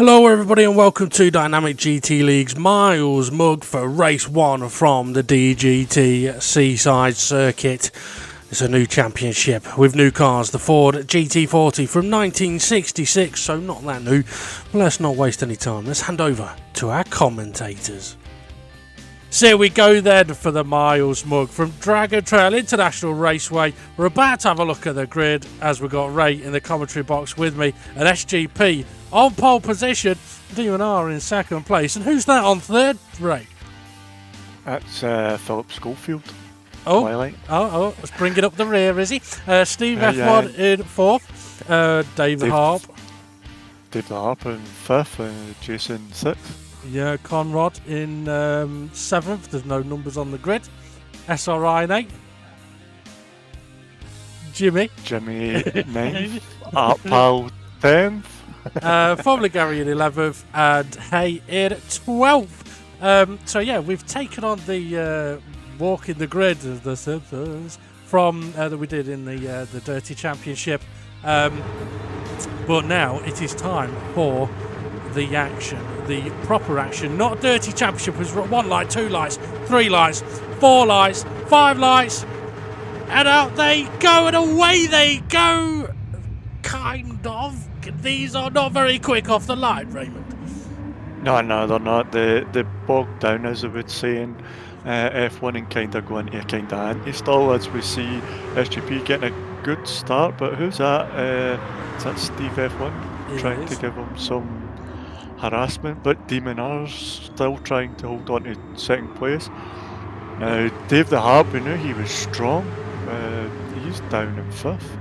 Hello everybody and welcome to Dynamic GT League's Miles Mug for Race 1 from the DGT Seaside circuit. It's a new championship with new cars, the Ford GT40 from 1966, so not that new. But let's not waste any time, let's hand over to our commentators. So here we go then for the Miles Mug from Dragon Trail International Raceway. We're about to have a look at the grid as we've got Ray in the commentary box with me and SGP on pole position, D&R in second place. And who's that on third, Ray? That's Philip Schofield. Oh, Twilight. let's bring it up the rear, is he? Steve F1 in fourth, David Harp. David Harp in fifth and Jason sixth. Yeah, Conrad in seventh. There's no numbers on the grid. SRI in eighth. Jimmy ninth. Artpal 10th. Formerly Gary in 11th and Hay in 12th. So yeah, we've taken on the walk in the grid of the Simpsons from that we did in the Dirty Championship. But now it is time for the action, the proper action, not Dirty Championship. It's 1 light, 2 lights, 3 lights, 4 lights, 5 lights, and out they go and away they go. Kind of. These are not very quick off the line, Raymond. No, they're not. They bogged down, as I would say, in F1 and kind of going to a kind of anti-stall as we see SGP getting a good start. But who's that? Is that Steve F1 trying to give him some harassment? But Demon R's still trying to hold on to second place. Dave the Harp, we knew he was strong. He's down in fifth.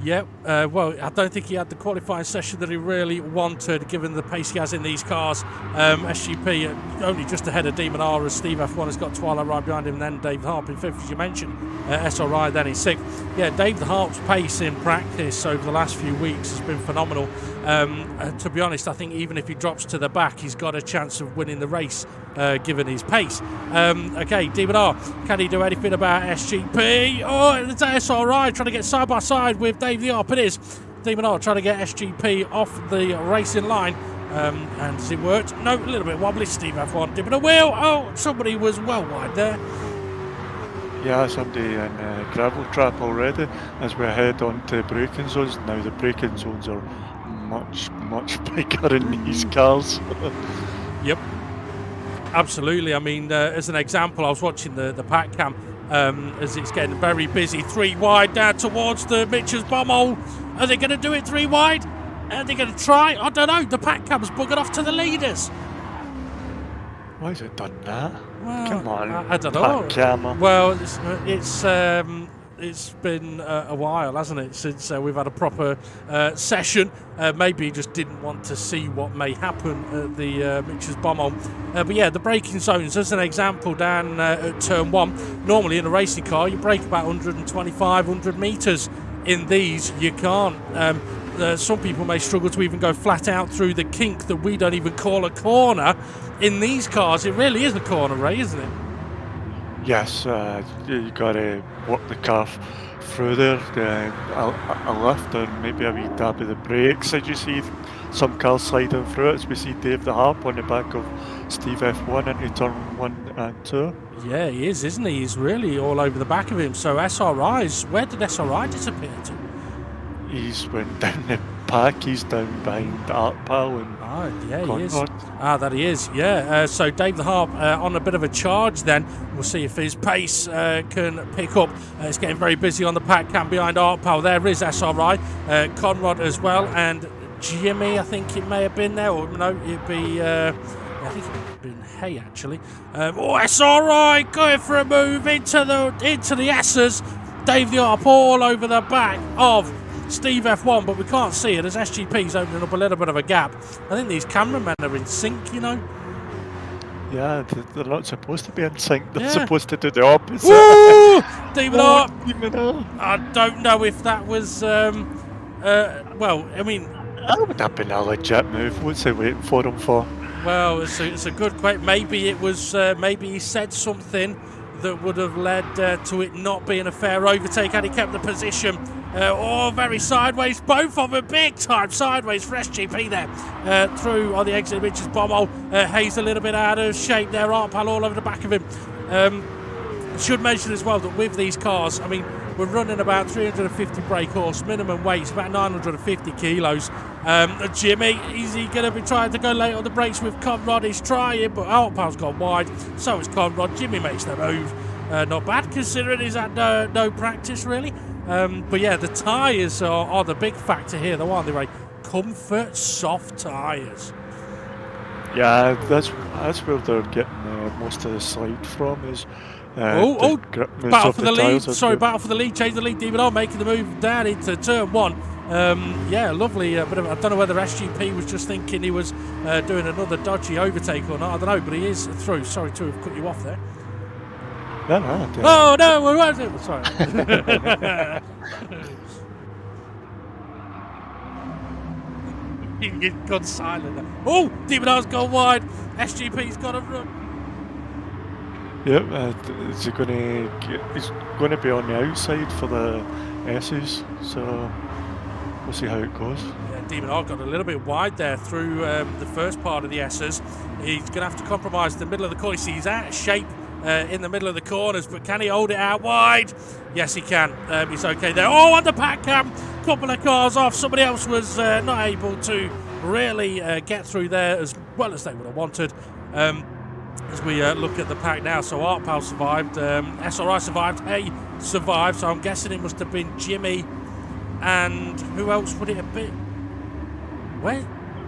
Yep, well, I don't think he had the qualifying session that he really wanted, given the pace he has in these cars. SGP only just ahead of Demon R as Steve F1 has got Twilight right behind him, then Dave the Harp in fifth, as you mentioned. SRI then in sixth. Yeah, Dave the Harp's pace in practice over the last few weeks has been phenomenal. To be honest, I think even if he drops to the back, he's got a chance of winning the race, given his pace. Okay, Demon R, can he do anything about SGP? Oh, it's SRI trying to get side by side with Dave the Harp. It is Demon R trying to get SGP off the racing line. And has it worked? No, a little bit wobbly. Steve F1 dipping a wheel. Oh, somebody was well wide there. Yeah, somebody in gravel trap already as we head on to braking zones. Now the braking zones are much bigger in these cars. Yep, absolutely. I mean, as an example, I was watching the pack cam as it's getting very busy. 3 wide down towards the Mitchell's bomb hole. Are they going to do it 3 wide? Are they going to try? I don't know. The pack cam's buggered off to the leaders. Why has it done that? Well, come on, I don't know. Pack camera. Well, it's been a while, hasn't it, since we've had a proper session. Maybe he just didn't want to see what may happen at the Mitchell's bomb hole. But yeah, the braking zones, as an example, down at turn 1, normally in a racing car, you brake about 125, 100 metres. In these, you can't. Some people may struggle to even go flat out through the kink that we don't even call a corner. In these cars, it really is a corner, Ray, isn't it? Yes, you got to work the car through there, a lift and maybe a wee dab of the brakes. As you see some cars sliding through it, as we see Dave the Harp on the back of Steve F1 into turn 1 and 2. Yeah, he is, isn't he? He's really all over the back of him. So SRI's, where did SRI disappear to? He's went down the pack, he's down behind Artpal and yeah, Conrad. He is. That he is, yeah. So Dave the Harp on a bit of a charge then. We'll see if his pace can pick up. It's getting very busy on the pack cam behind Artpal. There is SRI, Conrad as well, and Jimmy, I think it may have been there, or no, it'd be, I think it would have been Hay actually. SRI going for a move into the S's. Dave the Harp all over the back of Steve F1, but we can't see it as SGP's opening up a little bit of a gap. I think these cameramen are in sync, you know. Yeah, they're not supposed to be in sync. They're supposed to do the opposite. Woo! Demon R. I don't know if that was, well, I mean, that would have been a legit move. What's he waiting for him for? Well, it's a good question. Maybe it was, maybe he said something that would have led to it not being a fair overtake had he kept the position. Very sideways. Both of them big time sideways for SGP there. Through on the exit, which is Bommel. Hayes a little bit out of shape there. Artpal all over the back of him. Should mention as well that with these cars, I mean, we're running about 350 brake horse, minimum weight's about 950 kilos. Jimmy, is he going to be trying to go late on the brakes with Conrad? He's trying, but Artpal's gone wide, so is Conrad. Jimmy makes the move. Not bad considering he's had no practice really. But yeah, the tyres are the big factor here, though, aren't they, Ray? Comfort, soft tyres. Yeah, that's where they're getting most of the slide from is. Battle for the lead. Sorry, battle for the lead. Change the lead. Demon making the move down into turn one. Yeah, lovely. But I don't know whether SGP was just thinking he was doing another dodgy overtake or not. I don't know, but he is through. Sorry to have cut you off there. No. Oh no, where was it? Sorry. He's gone silent now. Oh, Demon R's gone wide. SGP's got to run. Yep, he's going to be on the outside for the S's, so we'll see how it goes. Yeah, Demon R got a little bit wide there through the first part of the S's. He's going to have to compromise the middle of the corner. He's out of shape in the middle of the corners, but can he hold it out wide? Yes, he can. He's okay there. Oh, on the pack cam, couple of cars off. Somebody else was not able to really get through there as well as they would have wanted. As we look at the pack now, so Artpal survived, SRI survived, Hay survived, so I'm guessing it must have been Jimmy, and who else would it have been? Where?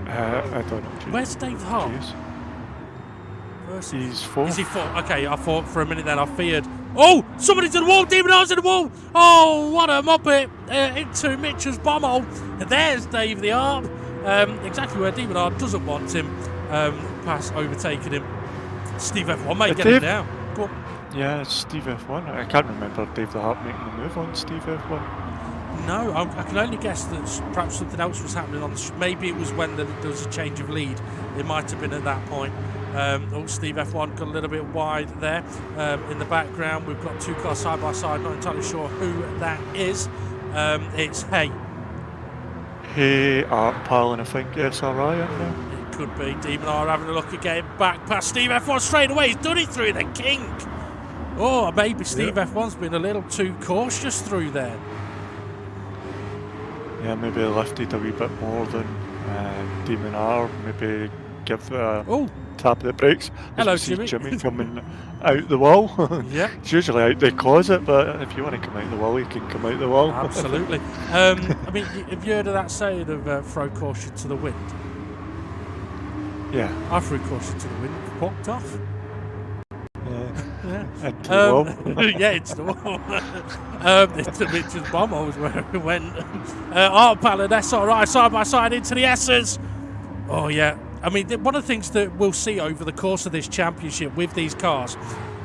I don't know. Where's Dave Hart? He's fourth. Is he fourth? Okay, I thought for a minute then, I feared. Oh, somebody's in the wall, Demon R's in the wall! Oh, what a muppet! Into Mitchell's bomb-hole. There's Dave the Arp, exactly where Demon R doesn't want him, past overtaking him. Steve F1 might get him down. Go on. Yeah, it's Steve F1. I can't remember Dave the Hart making the move on Steve F1. No, I can only guess that perhaps something else was happening on the maybe it was when there was a change of lead. It might have been at that point. Steve F1 got a little bit wide there. In the background, we've got two cars side by side. Not entirely sure who that is. It's Hay. Hay, Artpal, and I think SRI in there. Could be. Demon R having a look at getting back past Steve F1 straight away. He's done it through the kink. Oh, maybe Steve F1's been a little too cautious through there. Yeah, maybe lifted a wee bit more than Demon R. Maybe give a tap of the brakes. Hello, Jimmy. Jimmy coming out the wall. Yeah. It's usually out the closet, but if you want to come out the wall, you can come out the wall. Absolutely. I mean, have you heard of that saying of throw caution to the wind? Yeah. I threw caution to the wind, walked off. Yeah. Into the wall. Yeah, it's the wall. It's the Mitchell's bomb was where it went. Artpal and SRI side by side into the S's. Oh, yeah. I mean, one of the things that we'll see over the course of this championship with these cars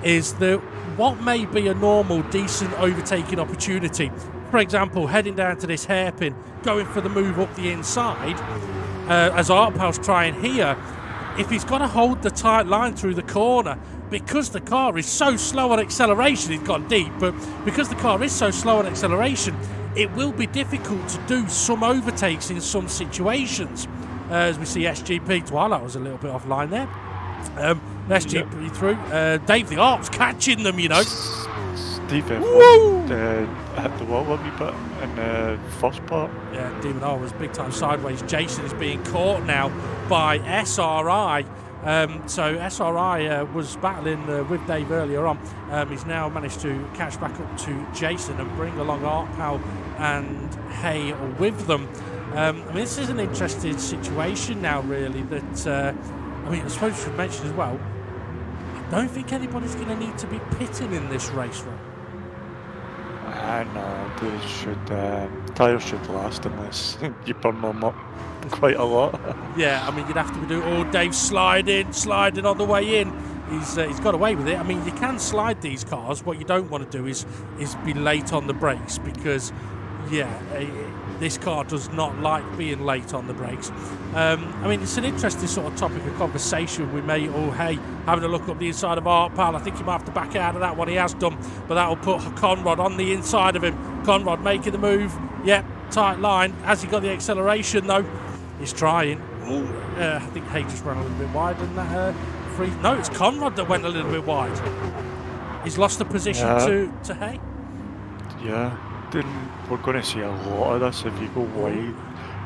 is that what may be a normal, decent overtaking opportunity, for example, heading down to this hairpin, going for the move up the inside, as Artpal's trying here, if he's got to hold the tight line through the corner, because the car is so slow on acceleration, he's gone deep, but because the car is so slow on acceleration, it will be difficult to do some overtakes in some situations. As we see SGP, well, that was a little bit offline there. SGP through. Dave the Arp's catching them, you know. Steve F1 hit the wall a wee bit in the first part. Yeah, Demon R was big time sideways. Jason is being caught now by SRI. So SRI was battling with Dave earlier on. He's now managed to catch back up to Jason and bring along Artpal and Hay with them. I mean, this is an interesting situation now, really. That I mean, I suppose we should mention as well. I don't think anybody's going to need to be pitting in this race, right? No, they should. Tyres should last unless you burn them up quite a lot. Yeah, I mean, you'd have to be doing all Dave sliding on the way in. He's got away with it. I mean, you can slide these cars. What you don't want to do is be late on the brakes because, yeah, this car does not like being late on the brakes. I mean, it's an interesting sort of topic of conversation. We may having a look up the inside of Artpal. I think he might have to back out of that one. He has done, but that will put Conrad on the inside of him. Conrad making the move. Yeah, tight line. Has he got the acceleration though? He's trying. I think Hay just ran a little bit wide, and that free. No, it's Conrad that went a little bit wide. He's lost the position to Hay. Yeah, then we're going to see a lot of this. If you go wide,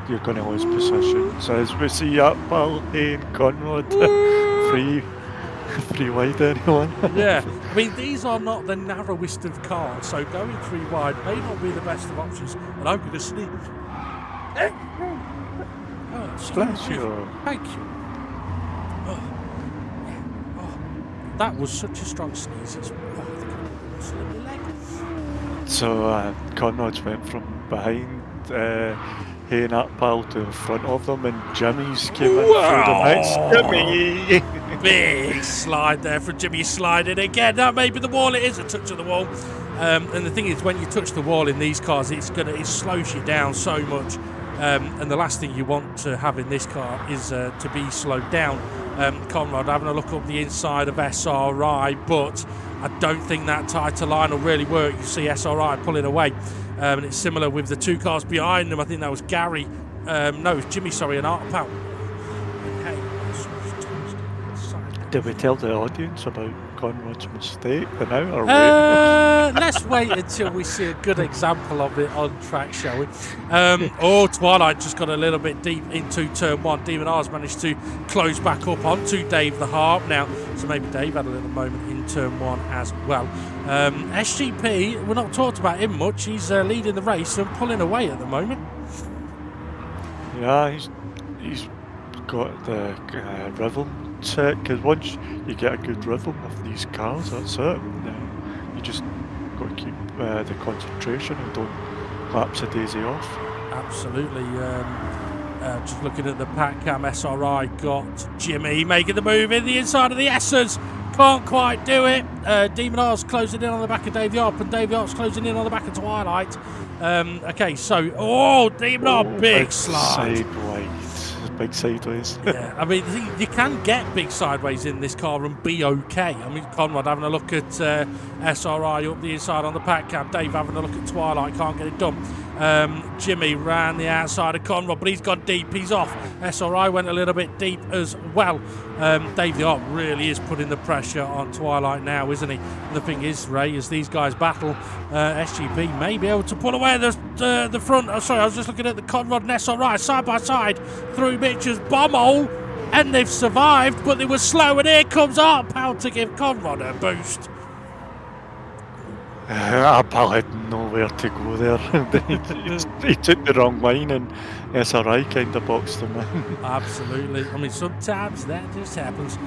you're going to lose position. So as we see up Hay and Conrad, three wide, anyone? Yeah, I mean, these are not the narrowest of cars, so going 3 wide may not be the best of options. And I'm going to sneeze. Bless you. Thank you. That was such a strong sneeze. I think I lost my leg. So Conrad's went from behind Hay and Akpal to in front of them, and Jimmy's came in through the mix. Jimmy! Big slide there from Jimmy sliding again. That may be the wall. It is a touch of the wall. And the thing is, when you touch the wall in these cars, it slows you down so much. And the last thing you want to have in this car is to be slowed down. Conrad having a look up the inside of SRI, but I don't think that tighter line will really work. You see SRI pulling away. And it's similar with the 2 cars behind them. I think that was Gary. No, it was Jimmy, sorry, and Artpal. Did we tell the audience about Conrad's mistake now, or let's wait until we see a good example of it on track, shall we? Twilight just got a little bit deep into turn 1. Demon R's managed to close back up onto Dave the Harp now, so maybe Dave had a little moment in turn 1 as well. SGP, we're not talked about him much. He's leading the race and pulling away at the moment. Yeah, he's got the rhythm set, because once you get a good rhythm of these cars, that's it. You just got to keep the concentration and don't lapse a daisy off. Absolutely. Just looking at the pack cam, SRI got Jimmy making the move in the inside of the Essers. Can't quite do it. Demon R's closing in on the back of Dave Yarp, and Dave Yarp's closing in on the back of Twilight. Okay, so Demon R, big slide. Big sideways. Yeah, I mean, you can get big sideways in this car and be okay. I mean, Conrad having a look at SRI up the inside on the pack cam. Dave having a look at Twilight, can't get it done. Jimmy ran the outside of Conrad, but he's gone deep, he's off. SRI went a little bit deep as well. Dave the Art really is putting the pressure on Twilight now, isn't he? And the thing is, Ray, as these guys battle, SGP may be able to pull away the front. Oh, sorry, I was just looking at the Conrad and SRI side by side through Mitch's bombhole, and they've survived, but they were slow, and here comes Art Powell to give Conrad a boost. Apple had nowhere to go there. he took the wrong line, and SRI kind of boxed him in. Absolutely. I mean, sometimes that just happens.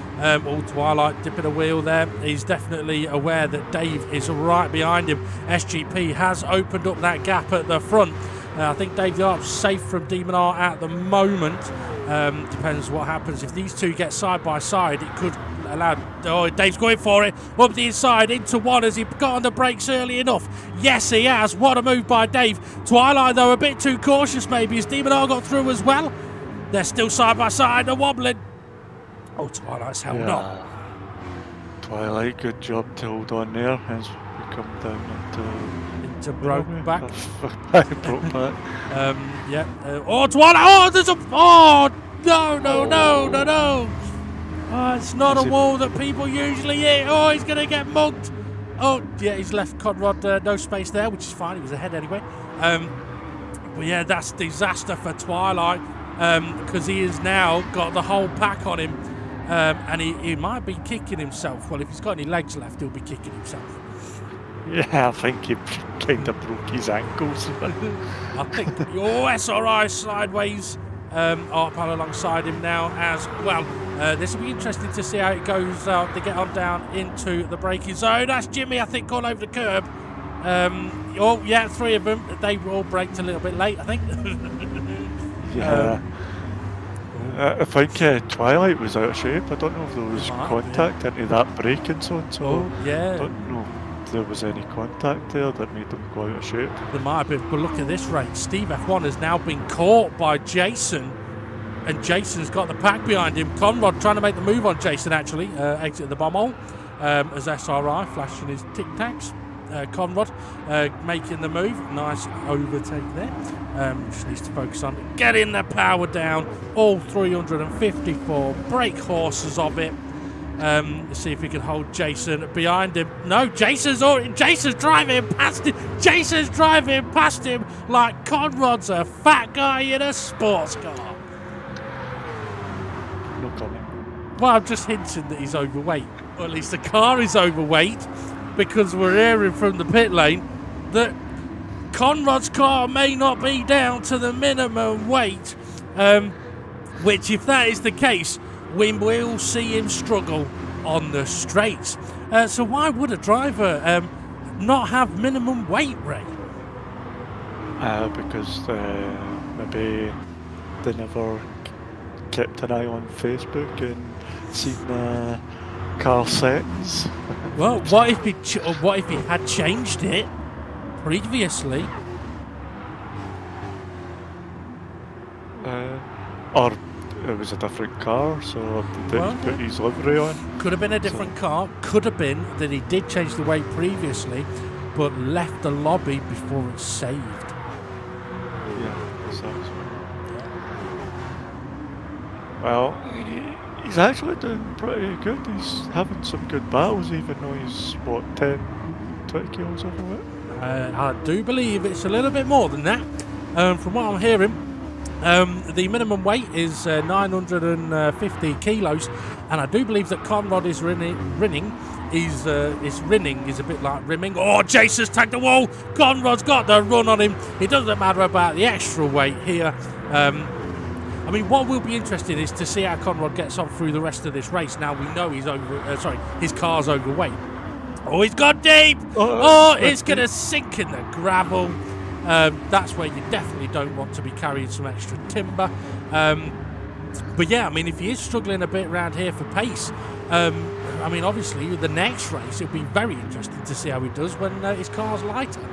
Twilight dipping a wheel there. He's definitely aware that Dave is right behind him. SGP has opened up that gap at the front. I think Dave the Arp's safe from Demon R at the moment. Depends what happens. If these two get side by side, it could allow... Oh, Dave's going for it. Up the inside into 1. Has he got on the brakes early enough? Yes, he has. What a move by Dave. Twilight, though, a bit too cautious maybe. Has Demon R got through as well? They're still side by side and wobbling. Oh, Twilight's held on. Twilight, good job to hold on there as we come down into broke back. Broke back. Twilight! Oh, there's a... Oh, no. Oh, it's not a wall that people usually hit. Oh, he's going to get mugged. Oh, yeah, he's left Conrad no space there, which is fine. He was ahead anyway. But yeah, that's disaster for Twilight, because he has now got the whole pack on him, and he might be kicking himself. Well, if he's got any legs left, he'll be kicking himself. Yeah, I think he kind of broke his ankles. I think, SRI sideways. Artpal alongside him now as well. This will be interesting to see how it goes. They get on down into the braking zone. That's Jimmy, I think, gone over the curb. 3 of them. They all braked a little bit late, I think. Yeah. I think Twilight was out of shape. I don't know if there was contact into that braking zone. So I don't know if there was any contact there that made them go out of shape. There might have been, but look at this race. Steve F1 has now been caught by Jason, and Jason's got the pack behind him. Conrad trying to make the move on Jason, actually. Exit the bomb hole as SRI flashing his tic-tacs. Conrad making the move. Nice overtake there. Just needs to focus on getting the power down. All 354 brake horses of it. See if he can hold Jason behind him. No, Jason's driving past him. Jason's driving past him like Conrad's a fat guy in a sports car. No comment. Well, I'm just hinting that he's overweight. Or at least the car is overweight, because we're hearing from the pit lane that Conrad's car may not be down to the minimum weight, which, if that is the case, we will see him struggle on the straights. So why would a driver not have minimum weight, Ray? Because maybe they never kept an eye on Facebook and seen car settings. Well, what if he had changed it previously? Or it was a different car, so they didn't put his livery on. Could have been a different car. Could have been that he did change the weight previously, but left the lobby before it's saved. Yeah, sounds right. Well, he's actually doing pretty good. He's having some good battles, even though he's, 10, 20 kilos overweight? I do believe it's a little bit more than that. From what I'm hearing, the minimum weight is 950 kilos, and I do believe that Conrad is rinning. Is a bit like rimming. Oh, Jason's tagged the wall. Conrad's got the run on him. It doesn't matter about the extra weight here. I mean, what will be interesting is to see how Conrad gets on through the rest of this race. Now we know he's his car's overweight. Oh, he's got deep. Oh, it's going to sink in the gravel. That's where you definitely don't want to be carrying some extra timber. But yeah, I mean, if he is struggling a bit around here for pace, I mean, obviously, the next race, it'll be very interesting to see how he does when his car's lighter.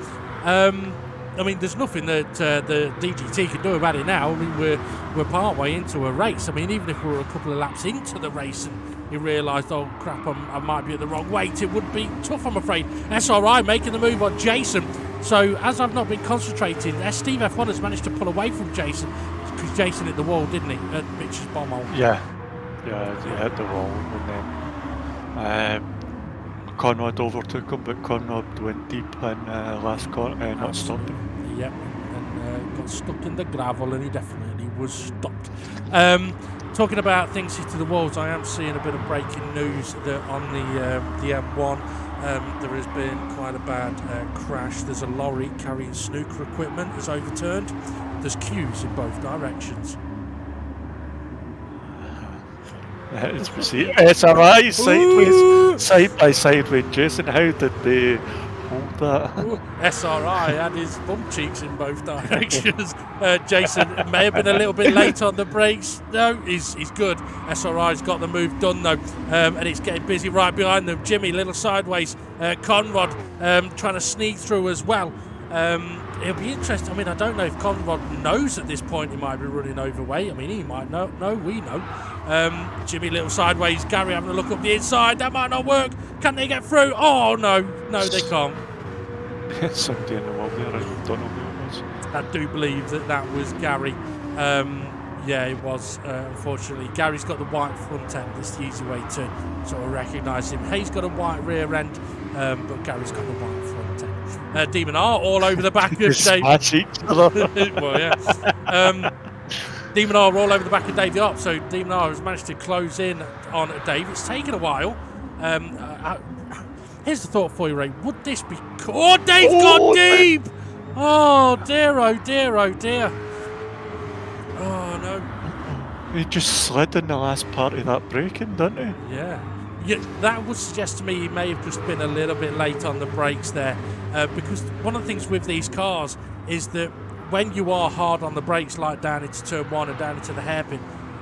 I mean, there's nothing that the DGT can do about it now. I mean, we're part way into a race. I mean, even if we were a couple of laps into the race and he realised, oh crap, I might be at the wrong weight, it would be tough, I'm afraid. SRI making the move on Jason. So, as I've not been concentrating, Steve F1 has managed to pull away from Jason, because Jason hit the wall, didn't he, at Mitch's bomb hole? Yeah, he hit the wall, and then Conrad overtook him, but Conrad went deep in last corner and not stopped him. Yep, and got stuck in the gravel, and he definitely was stopped. Talking about things hitting the walls, I am seeing a bit of breaking news that on the M1 there has been quite a bad crash. There's a lorry carrying snooker equipment that's overturned. There's queues in both directions. It's alright, side by side with Jason. How did they hold that? SRI had his bum cheeks in both directions. Jason may have been a little bit late on the brakes. No, he's good. SRI's got the move done though, and it's getting busy right behind them. Jimmy, little sideways. Conrad trying to sneak through as well. It'll be interesting. I mean, I don't know if Conrad knows at this point he might be running overweight. I mean, he might know. No, we know. Jimmy, little sideways. Gary having a look up the inside. That might not work. Can they get through? Oh, no, they can't. Somebody in the wall there. I don't know who it was. I do believe that was Gary. Yeah, it was, unfortunately. Gary's got the white front end. That's the easy way to sort of recognise him. Hayes got a white rear end, but Gary's got the white front end. Demon R all over the back of Dave. Well, yeah. Demon R all over the back of Dave the Op. So Demon R has managed to close in on Dave. It's taken a while. Here's the thought for you, Ray. Would this be... Oh, Dave's gone deep! Oh, dear, oh, dear, oh, dear. Oh, no. He just slid in the last part of that braking, didn't he? Yeah, that would suggest to me he may have just been a little bit late on the brakes there. Because one of the things with these cars is that when you are hard on the brakes, like down into turn one and down into the hairpin,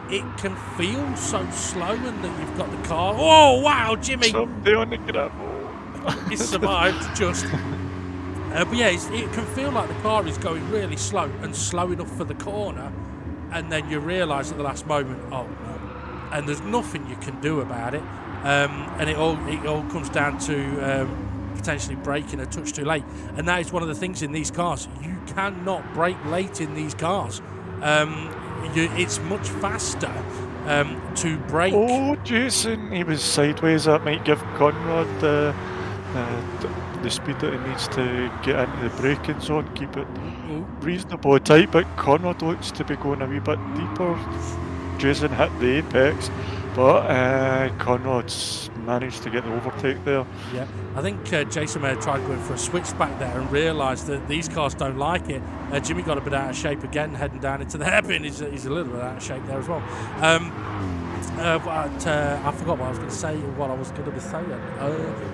it can feel so slow, and that you've got the car. Oh, wow, Jimmy! Somebody on the gravel. He survived just. But yeah, it can feel like the car is going really slow and slow enough for the corner, and then you realise at the last moment, oh no, and there's nothing you can do about it. And it all comes down to potentially braking a touch too late. And that is one of the things in these cars. You cannot brake late in these cars. It's much faster to brake. Oh, Jason, he was sideways. That might give Conrad the speed that he needs to get into the braking zone, keep it reasonably tight, but Conrad looks to be going a wee bit deeper. Jason hit the apex, but Conrad's managed to get the overtake there. Yeah, I think Jason may have tried going for a switch back there and realised that these cars don't like it. Jimmy got a bit out of shape again, heading down into the hairpin. He's a little bit out of shape there as well. But I forgot what I was going to say. What I was going to be saying.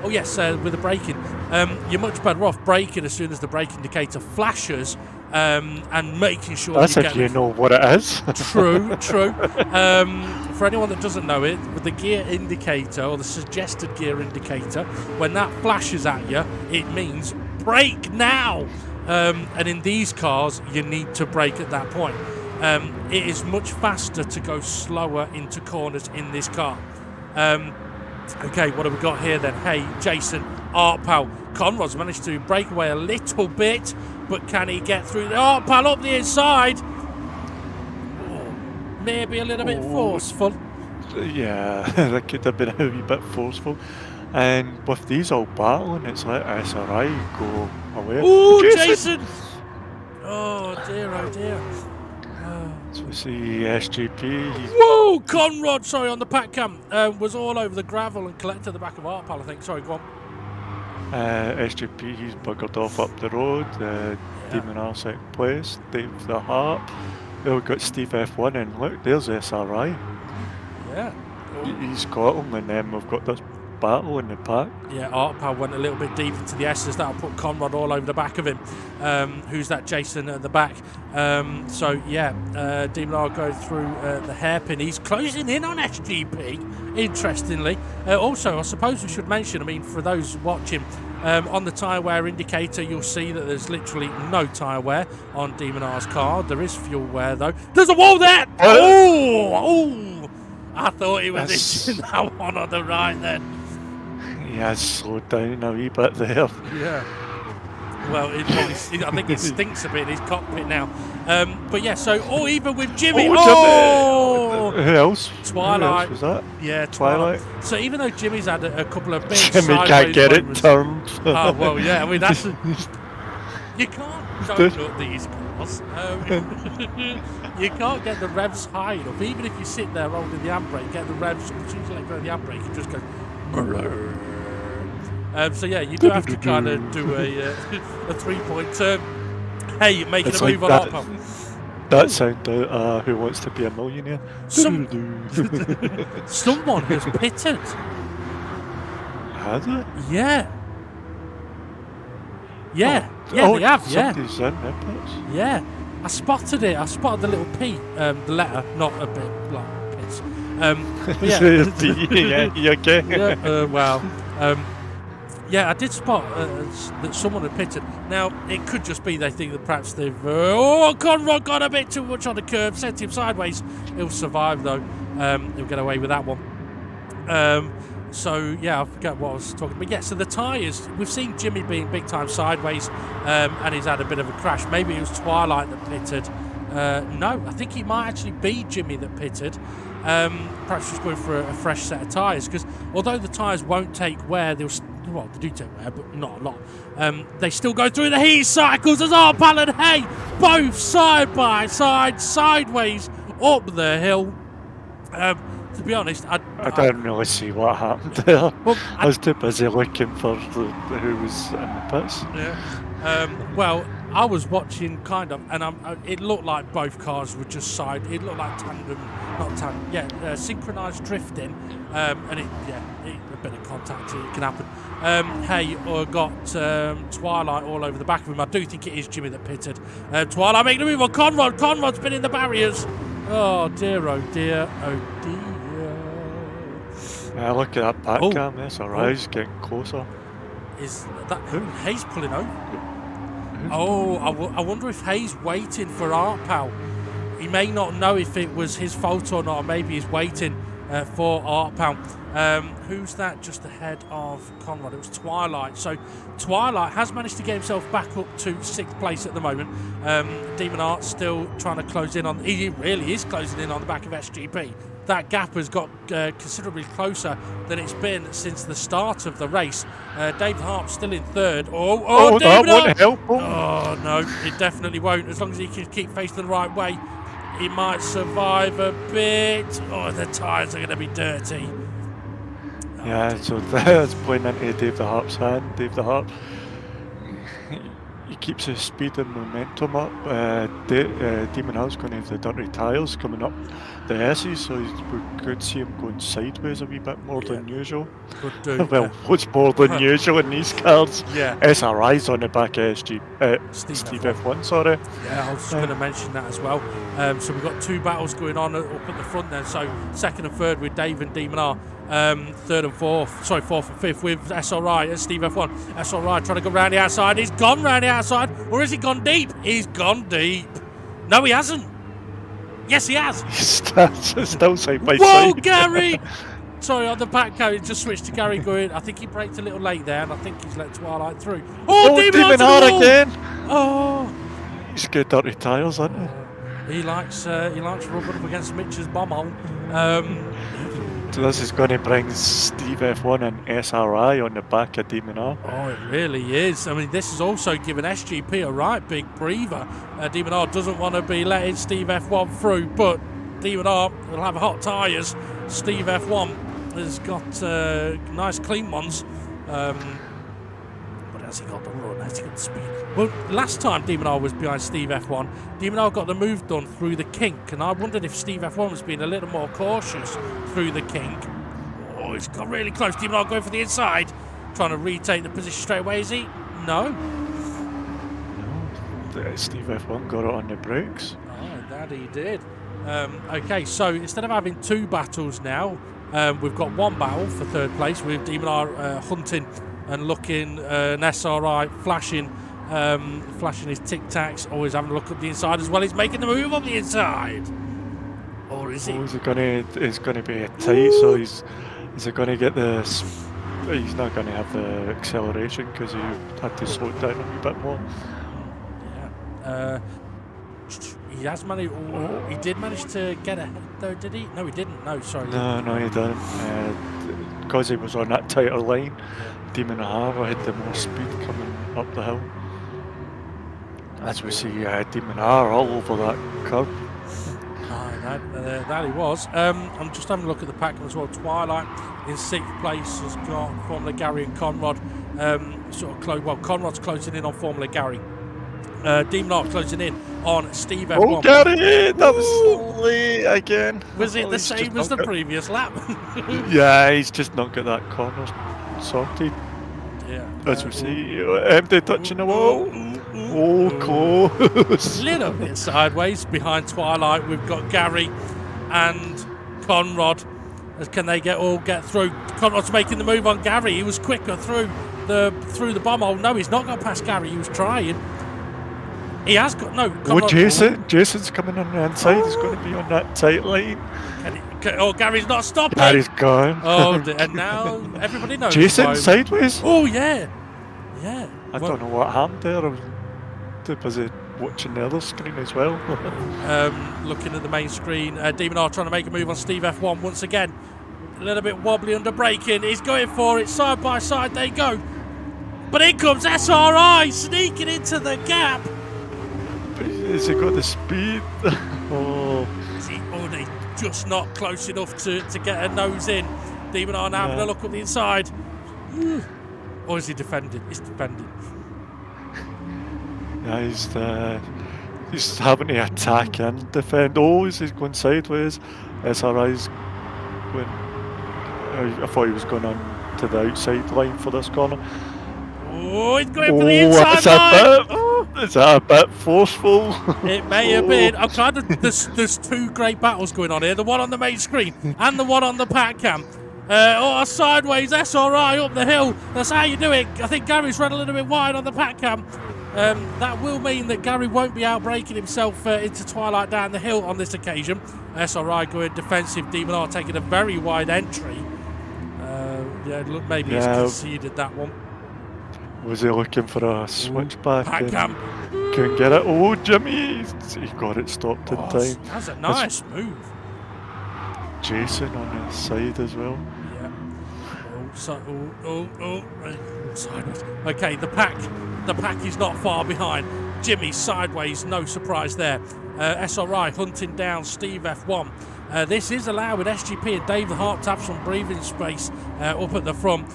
Oh yes, with the braking, you're much better off braking as soon as the brake indicator flashes, and making sure that's if you know what it is. True. For anyone that doesn't know it, with the gear indicator or the suggested gear indicator, when that flashes at you, it means brake now. And in these cars, you need to brake at that point. It is much faster to go slower into corners in this car. Okay, what have we got here then? Hey, Jason, Art Pal. Conrad's managed to break away a little bit, but can he get through the Art Pal up the inside? Oh, maybe a little bit forceful. Yeah, that could have been a wee bit forceful. And with these all battling, it's like SRI go away. Oh, Jason! Oh dear. So we see SGP. Whoa! Conrad, sorry, on the pack cam, was all over the gravel and collected the back of Art Pal, I think. Sorry, go on. SGP, he's buggered off up the road. Demon R second place. Dave the Harp. Then we've got Steve F1, and look, there's SRI. Yeah. He's got him, and then we've got this battle in the pack. Yeah, Art Pal went a little bit deep into the S's. That'll put Conrad all over the back of him. Who's that? Jason at the back. So yeah, Demon R goes through the hairpin. He's closing in on SGP, interestingly. Also, I suppose we should mention, I mean, for those watching, on the tyre wear indicator, you'll see that there's literally no tyre wear on Demon R's car. There is fuel wear, though. There's a wall there! Oh! I thought he was in that one on the right then. He has slowed down a wee bit there. Yeah. Well, I think it stinks a bit in his cockpit now. But yeah, so, even with Jimmy. Who else? Twilight. Who else was that? Yeah, Twilight. So even though Jimmy's had a couple of big Jimmy can't get it turned. Oh, well, yeah, I mean, that's. You can't donut these cars. You can't get the revs high enough. Even if you sit there holding the handbrake, get the revs, as soon as you let go of the handbrake, it just goes. So yeah, you do have to kind of do a 3-point turn. Hey, making a move on Art Pal. That sounded Who Wants to Be a Millionaire? Someone has pitted. Has it? Yeah. Yeah, they have, yeah. Somebody's in their pits. Yeah, I spotted it. I spotted the little P, the letter, not a bit like pits. But yeah. You okay? Yeah, wow. Yeah, I did spot that someone had pitted. Now, it could just be they think that perhaps they've... Conrad got a bit too much on the curb, sent him sideways. He'll survive, though. He'll get away with that one. So, yeah, I forget what I was talking about. Yeah, so the tyres, we've seen Jimmy being big time sideways, and he's had a bit of a crash. Maybe it was Twilight that pitted. No, I think it might actually be Jimmy that pitted. Perhaps just going for a fresh set of tyres, because although the tyres won't take wear, they do take wear, but not a lot. They still go through the heat cycles as Art Pal and Hay, both side by side, sideways up the hill. To be honest, I don't really see what happened there. Well, I was too busy looking for who was in the pits. Yeah. Well, I was watching kind of, and it looked like both cars were just side. It looked like synchronized drifting, and a bit of contact it can happen. Hey, got Twilight all over the back of him. I do think it is Jimmy that pitted. Twilight making a move on Conrad. Conrad's been in the barriers. Oh dear, oh dear, oh dear. Yeah, look at that back cam. That's alright. He's getting closer. Is that Hayes pulling over? Oh, I wonder if Hayes waiting for Art Pal. He may not know if it was his fault or not. Or maybe he's waiting for Art Pound. Who's that just ahead of Conrad? It was Twilight. So Twilight has managed to get himself back up to 6th place at the moment. Demon Art still trying to close in on. He really is closing in on the back of SGP. That gap has got considerably closer than it's been since the start of the race. David Harp still in 3rd. Oh, David that won't help him. Oh, no, it definitely won't. As long as he can keep facing the right way, he might survive a bit. Oh, the tyres are going to be dirty. Yeah, so that's playing into Dave the Harp's hand. Dave the Harp, he keeps his speed and momentum up. Demon Harp's going to have the dirty tyres coming up the S's, so we could see him going sideways a wee bit more than usual. Could do. Well, what's more than usual in these cars? Yeah. SRI's on the back of Steve F1, sorry. Yeah, I was just going to mention that as well. So we've got 2 battles going on up at the front then. So 2nd and 3rd with Dave and Demon R. 3rd and 4th, sorry, 4th and 5th with SRI and Steve F1. SRI trying to go round the outside. He's gone round the outside, or has he gone deep? He's gone deep. No, he hasn't. Yes, he has. He's still side by Whoa, side. Gary! Sorry, on the back car, it just switched to Gary going. I think he braked a little late there, and I think he's let Twilight through. Oh, Demon R again! Oh! He's got dirty tyres, hasn't he? He likes rubbing up against Mitch's bomb hole. So this is going to bring Steve F1 and SRI on the back of Demon R. Oh, it really is. I mean, this is also giving SGP a right big breather. Demon R doesn't want to be letting Steve F1 through, but Demon R will have hot tyres. Steve F1 has got nice clean ones. But has he got the run? Has he got the speed? Well, last time Demon R was behind Steve F1, Demon R got the move done through the kink, and I wondered if Steve F1 was being a little more cautious through the kink. Oh, he's got really close. Demon R going for the inside, trying to retake the position straight away. Is he? No. No, Steve F1 got it on the brakes. Oh, that he did. Okay, so instead of having 2 battles now, we've got 1 battle for 3rd place with Demon R hunting and looking, an SRI flashing his tic-tacs, always having a look at the inside as well. He's making the move on the inside. Or is he? Oh, it's going to be a tight, so is he going to get the... He's not going to have the acceleration because he had to slow it down a wee bit more. Yeah. He has managed... he did manage to get ahead though, did he? No, he didn't. No, sorry. No, he didn't. Because he was on that tighter line, Demon R had the more speed coming up the hill. As we see Demon R all over that curb. That he was. I'm just having a look at the pack as well. Twilight in 6th place has got Formula Gary and Conrad. Conrad's closing in on Formula Gary. Demon R closing in on Steve F1. Oh, Gary! That was late again. Was it the same as the previous lap? Yeah, he's just not got that corner sorted. Yeah. As we see, empty touching the wall. Oh, close. A little bit sideways behind Twilight. We've got Gary and Conrad. Can they get through? Conrad's making the move on Gary. He was quicker through the bomb hole. No, he's not got past Gary. He was trying. He has got no. Oh, Jason's coming on the inside. He's going to be on that tight line. Gary's not stopping. Gary's gone. Oh, and now everybody knows. Jason sideways. Oh yeah. I don't know what happened there. I was too busy watching the other screen as well. Looking at the main screen, Demon R trying to make a move on Steve F1 once again. A little bit wobbly under braking. He's going for it. Side by side they go. But in comes SRI sneaking into the gap. Has he got the speed? Oh. They just not close enough to get a nose in. Demon R now having a look up the inside. Or is he defending? He's defending. Yeah, he's having to attack and defend. Oh, he's going sideways. SRI's going... I thought he was going on to the outside line for this corner. Oh, he's going for the inside line! Is that a bit forceful? It may have been. I'm kind of... There's 2 great battles going on here. The one on the main screen and the one on the pack cam. Sideways, SRI up the hill. That's how you do it. I think Gary's run a little bit wide on the pack cam. That will mean that Gary won't be outbraking himself into Twilight down the hill on this occasion. SRI going defensive, Demon R taking a very wide entry. Yeah, look, maybe he's conceded that one. Was he looking for a switchback? Cam. Couldn't get it. Oh, Jimmy! He got it stopped in time. That's a nice move. Jason on his side as well. Yeah. Sideways. Okay, the pack is not far behind. Jimmy sideways, no surprise there. SRI hunting down Steve F1. This is allowing SGP and David Hart to have some breathing space up at the front.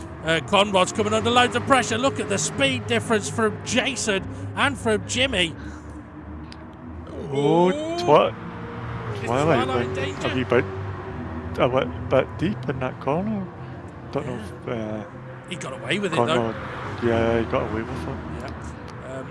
Conrod's coming under loads of pressure. Look at the speed difference from Jason and from Jimmy. Oh, what? Twilight a wee bit deep in that corner. Don't know if... he got away with it Conrad, though. Yeah, he got away with it. Yeah.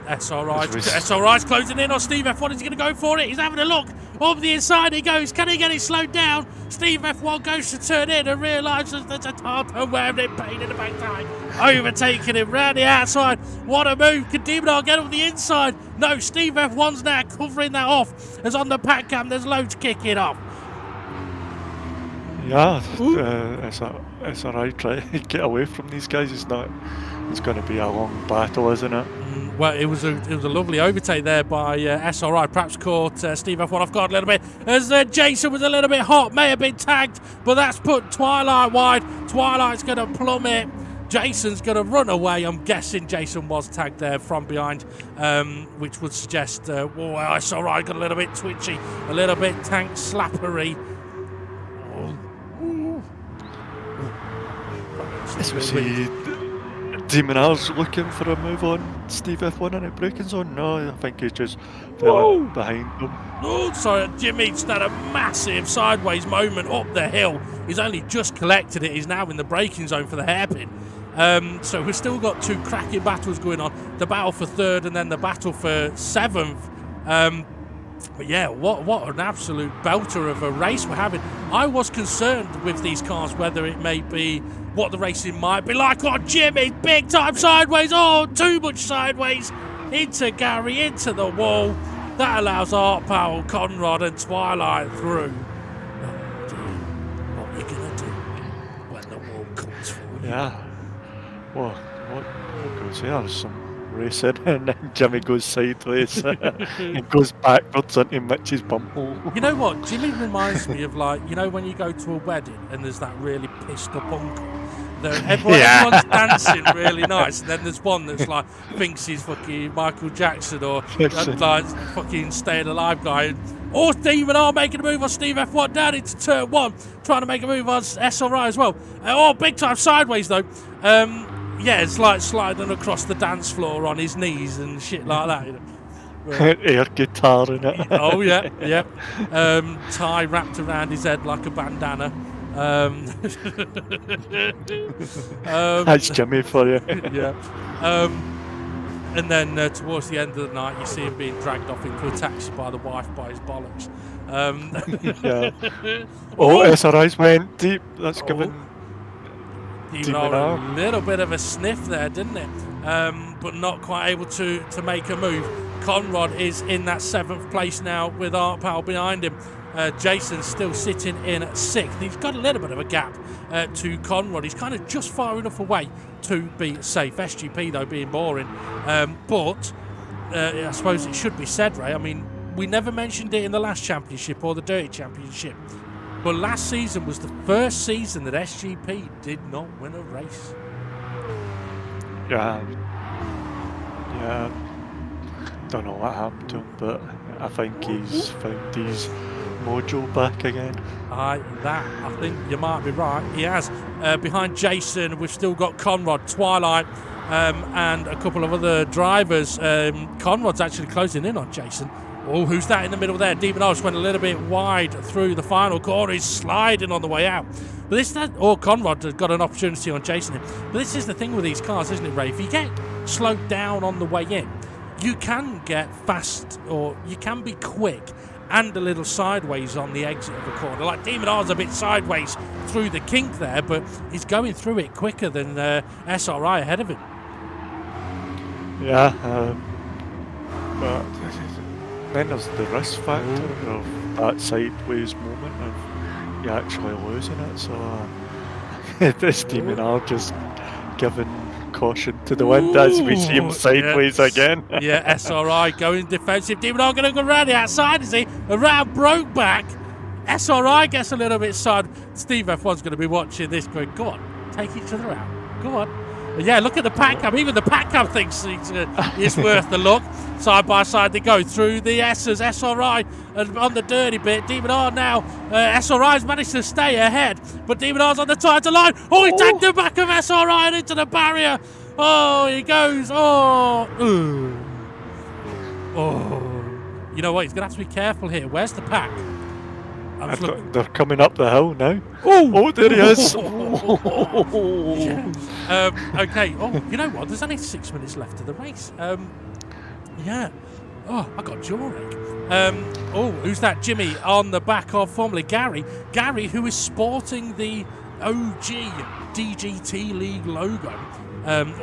SRI's closing in on Steve F1. Is he going to go for it? He's having a look. Up the inside he goes. Can he get it slowed down? Steve F1 goes to turn in and realises there's a tartan wearing it, pain in the backside. Overtaking him round the outside. What a move. Can Demon get on the inside? No, Steve F1's now covering that off. As on the pack cam, there's loads kicking off. Yeah, SRI try to get away from these guys. It's going to be a long battle, isn't it? Well, it was a lovely overtake there by SRI. Perhaps caught Steve F1 off guard a little bit as Jason was a little bit hot. May have been tagged, but that's put Twilight wide. Twilight's going to plummet. Jason's going to run away. I'm guessing Jason was tagged there from behind, which would suggest SRI got a little bit twitchy, a little bit tank slappery. As we see, Demon R's looking for a move on Steve F1 in a braking zone. No, I think he's just fell behind him. Oh, sorry, Jimmy's had a massive sideways moment up the hill. He's only just collected it. He's now in the braking zone for the hairpin. So we've still got two cracking battles going on. The battle for third and then the battle for seventh. But yeah, what an absolute belter of a race we're having. I was concerned with these cars whether it may be what the racing might be like. Oh, Jimmy, big time sideways. Oh, too much sideways. Into Gary, into the wall. That allows Art Powell, Conrad and Twilight through. Oh dear, what are you going to do when the wall comes for you? Yeah. Well, what goes here? There's some racing, and then Jimmy goes sideways and goes backwards into Mitch's bumhole. You know what? Jimmy reminds me of, like, you know when you go to a wedding and there's that really pissed up uncle. Everyone's dancing really nice, and then there's one that's like thinks he's fucking Michael Jackson or like fucking Staying Alive guy. Or Demon R making a move on Steve F1 down into turn one, trying to make a move on SRI as well. Big time sideways though. Yeah, it's like sliding across the dance floor on his knees and shit like that. You know. Air guitar in it. Oh yeah, yeah. Tie wrapped around his head like a bandana. That's Jimmy for you. Yeah. And then towards the end of the night, you see him being dragged off into a taxi by the wife by his bollocks. Yeah. SRI's went deep. That's given a little bit of a sniff there, didn't it? But not quite able to make a move. Conrad is in that 7th place now with Art Powell behind him. Jason's still sitting in 6th. He's got a little bit of a gap to Conrad. He's kind of just far enough away to be safe. SGP, though, being boring. But I suppose it should be said, Ray. I mean, we never mentioned it in the last championship or the Dirty Championship. But last season was the first season that SGP did not win a race. Yeah. Don't know what happened to him, but I think he's found his mojo back again. I think you might be right. He has. Behind Jason, we've still got Conrad, Twilight, and a couple of other drivers. Conrad's actually closing in on Jason. Oh, who's that in the middle there? Demon Osh went a little bit wide through the final corner. He's sliding on the way out. But Conrad has got an opportunity on Jason. But this is the thing with these cars, isn't it, Ray? If you get slowed down on the way in, you can get fast, or you can be quick and a little sideways on the exit of a corner. Like Demon R's a bit sideways through the kink there, but he's going through it quicker than SRI ahead of him. Yeah, But then there's the risk factor of that sideways moment of you actually losing it. So this Demon are just giving caution to the wind as we see him sideways again. Yeah, SRI going defensive. Demon are going to go around the outside, is he? Around Brokeback. SRI gets a little bit side. Steve F1's going to be watching this going, go on, take each other out. Go on. But yeah, look at the pack cam. Even the pack cam thinks it's worth the look. Side by side they go through the S's. SRI and on the dirty bit. Demon R now. SRI's managed to stay ahead, but Demon R's on the tighter line. Oh, he tagged the back of SRI and into the barrier. Oh, he goes. Oh. Oh. You know what? He's going to have to be careful here. Where's the pack? They're coming up the hill now. Oh, there he is. Yeah. Okay. Oh, you know what? There's only 6 minutes left of the race. Yeah. Oh, I got jaw-ache. Oh, who's that? Jimmy on the back of formerly Gary. Gary, who is sporting the OG DGT League logo.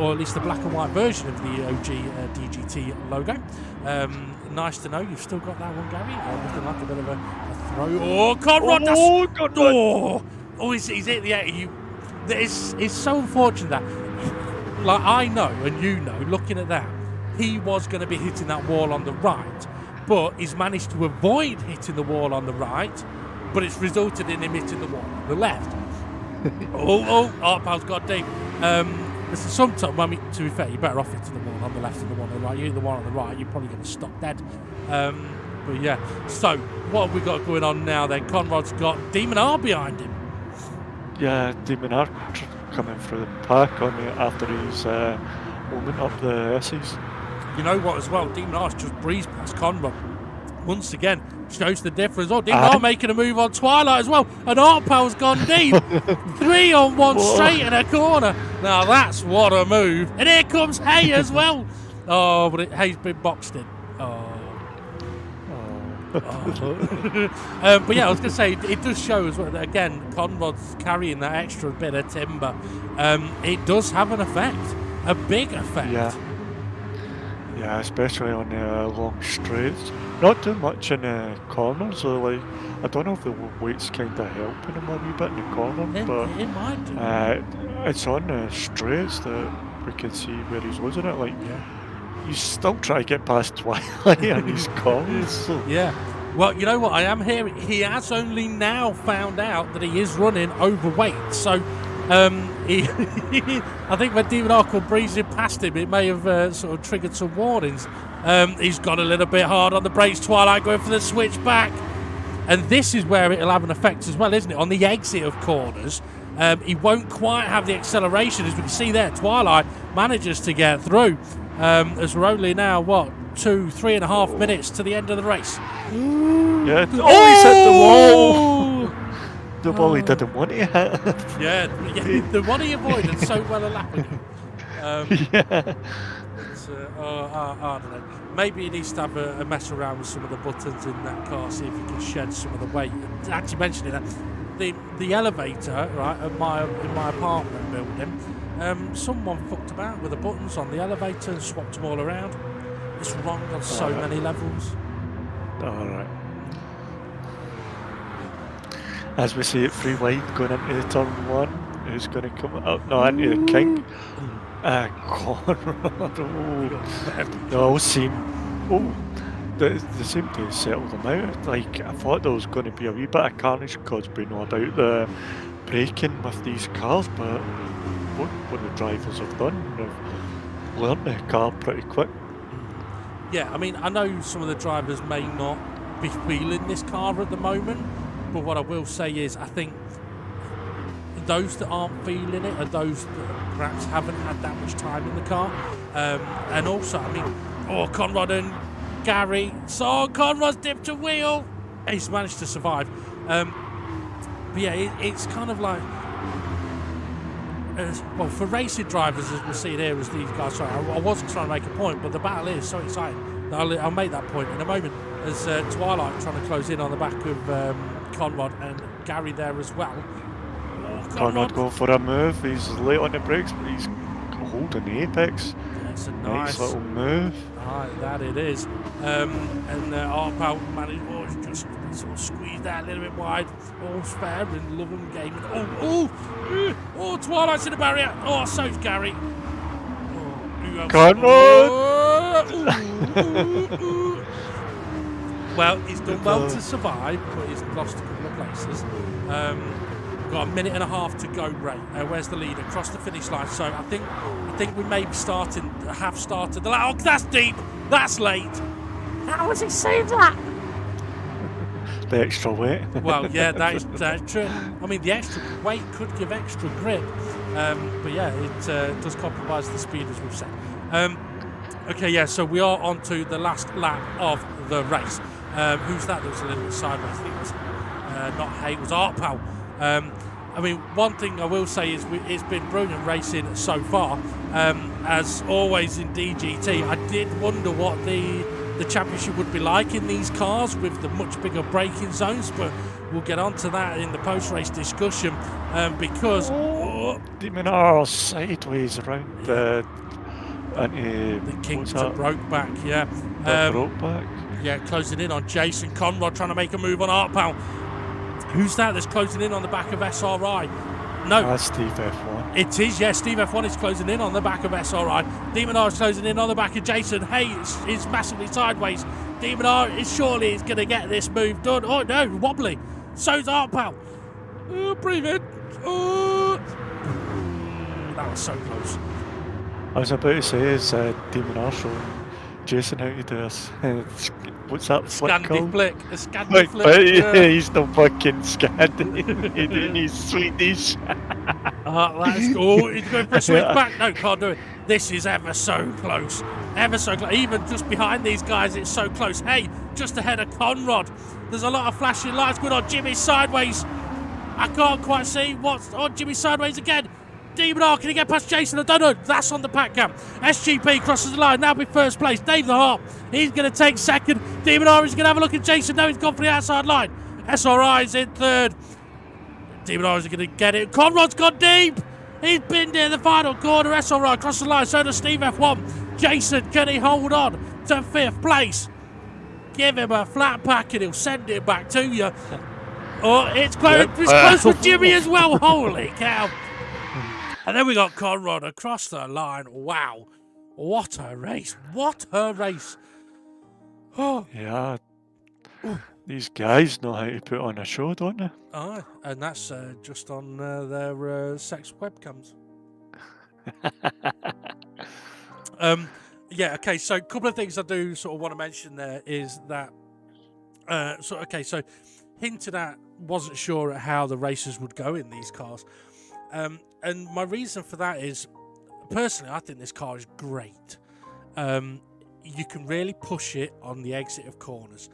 Or at least the black and white version of the OG DGT logo. Nice to know you've still got that one, Gary. Looking like a bit of a throw. Oh, Conrad! He's hit the air. It's so unfortunate that, like I know and you know, looking at that, he was going to be hitting that wall on the right, but he's managed to avoid hitting the wall on the right, but it's resulted in him hitting the wall on the left. Artpal's got deep. Sometimes, I mean, to be fair, you're better off hitting the one on the left and the one on the right. You hit the one on the right, you're probably going to stop dead. But yeah, so what have we got going on now then? Conrad's got Demon R behind him. Yeah, Demon R coming through the pack on me after his moment up the S's. You know what as well? Demon R's just breezed past Conrad. Once again, shows the difference. Oh, Demon R making a move on Twilight as well. And Artpal's gone deep. 3 on 1 straight in a corner. Now that's what a move. And here comes Hay as well. Oh, but Hay's been boxed in. But yeah, I was going to say, it does show as well that, again, Conrad's carrying that extra bit of timber. It does have an effect. A big effect. Yeah, especially on the long straights. Not too much in the corners, so like I don't know if the weight's kind of helping him a wee bit in the corner, but it might do. It's on the straights that we can see where he's losing it. Like, he's still trying to get past Twilight in these corners. So. Yeah. Well, you know what? I am hearing he has only now found out that he is running overweight. So, I think when Demon R come breezing past him, it may have sort of triggered some warnings. He's got a little bit hard on the brakes. Twilight going for the switch back. And this is where it'll have an effect as well, isn't it? On the exit of corners, he won't quite have the acceleration. As we can see there, Twilight manages to get through. As we're only now, 3.5 minutes to the end of the race. Yeah. Oh, he's hit the wall! The wall he didn't want to hit. Yeah, the one he avoided so well a lap ago. Yeah. I don't know. Maybe he needs to have a mess around with some of the buttons in that car, see if he can shed some of the weight. Actually mentioning that, the elevator, right, in my apartment building, someone fucked about with the buttons on the elevator and swapped them all around. It's wrong on so many levels. Alright. As we see it, free wide going into the turn 1. Who's going to come up? No, into the kink. Conrad. They all seem. They seem to settle them out. Like, I thought there was going to be a wee bit of carnage because we know about the braking with these cars, but what the drivers have done, they've learned the car pretty quick. Yeah, I mean, I know some of the drivers may not be feeling this car at the moment, but what I will say is I think those that aren't feeling it are those that perhaps haven't had that much time in the car. And also, I mean, Conrad and Gary. So Conrad's dipped a wheel. He's managed to survive. But yeah, it's kind of like, for racing drivers, as we'll see here, as these guys. Sorry, I wasn't trying to make a point, but the battle is so exciting. I'll make that point in a moment. As Twilight trying to close in on the back of Conrad and Gary there as well. Conrad going for a move. He's late on the brakes, but he's holding the apex. It's a Nice nice little move. that it is. And Arpal managed, just sort of squeezed that a little bit wide. All's fair in Love and Gaming. Oh, Twilight's in the barrier. Oh, so's Gary. Conrad! Well, he's done well to survive, but he's lost a couple of places. Got a minute and a half to go, Ray. Where's the leader? Across the finish line. So I think we may be have started. Oh, that's deep. That's late. How was he saying that? The extra weight. Well, yeah, that is true. I mean, the extra weight could give extra grip. But yeah, it does compromise the speed, as we've said. Okay, yeah, so we are on to the last lap of the race. Who's that? That was a little bit sideways. I think it was not Hay, it was Arpal. I mean, one thing I will say is it's been brilliant racing so far. As always in DGT, I did wonder what the championship would be like in these cars with the much bigger braking zones, but we'll get on to that in the post-race discussion because... Demon R sideways around the Kingston broke back, yeah. Broke back. Yeah, closing in on Jason Conrad, trying to make a move on Arpal. Who's that that's closing in on the back of SRI? No. That's Steve F1. It is, yes. Steve F1 is closing in on the back of SRI. Demon R is closing in on the back of Jason. Hey, is massively sideways. Demon R is surely going to get this move done. Oh, no, wobbly. So's Arpal. Breathe in. That was so close. I was about to say, is Demon R showing Jason how to do this? What's that flick called? Flick. A Scandi flick. Yeah, he's the fucking Scandi. He's Swedish. He's going for a switch back. No, can't do it. This is ever so close. Ever so close. Even just behind these guys, it's so close. Hey, just ahead of Conrad. There's a lot of flashing lights going on. Jimmy's sideways. I can't quite see what's on. Jimmy's sideways again. Demon R, can he get past Jason? I don't know. That's on the pack cam. SGP crosses the line. Now be first place. Dave the Harp, he's going to take second. Demon R is going to have a look at Jason. No, he's gone for the outside line. SRI is in third. Demon R is going to get it. Conrad's gone deep. He's been near the final corner. SRI across the line. So does Steve F1. Jason, can he hold on to fifth place? Give him a flat pack and he'll send it back to you. Oh, it's close. It's close with Jimmy as well. Holy cow. And then we got Conrad across the line. Wow. What a race. What a race. Oh. Yeah. These guys know how to put on a show, don't they? Aye, and that's just on their sex webcams. Yeah, okay, so a couple of things I do sort of want to mention there is that... So hinted at, wasn't sure at how the races would go in these cars. And my reason for that is, personally, I think this car is great. You can really push it on the exit of corners.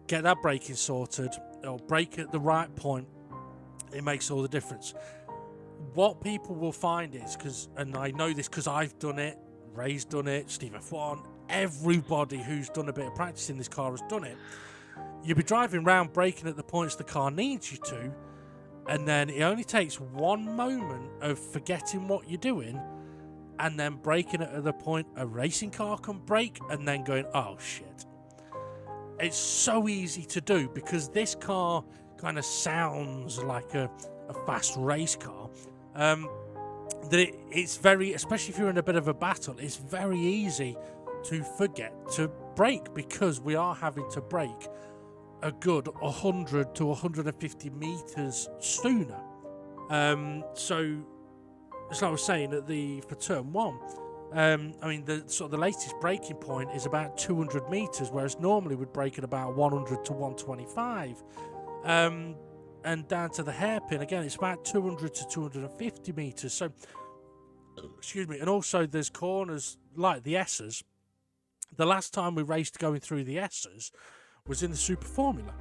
Get that braking sorted, or brake at the right point. It makes all the difference. What people will find is, and I know this because I've done it, Ray's done it, Steve F1, everybody who's done a bit of practice in this car has done it. You'll be driving around braking at the points the car needs you to, and then it only takes one moment of forgetting what you're doing and then braking at the point a racing car can brake and then going, oh shit. It's so easy to do because this car kind of sounds like a fast race car. That it's very, especially if you're in a bit of a battle, it's very easy to forget to brake because we are having to brake a good 100 to 150 meters sooner. So as I was saying, for turn one, I mean the latest braking point is about 200 meters, whereas normally we'd brake at about 100 to 125. And down to the hairpin again, it's about 200 to 250 meters. So, excuse me. And also there's corners like the S's. The last time we raced going through the S's was in the Super Formula,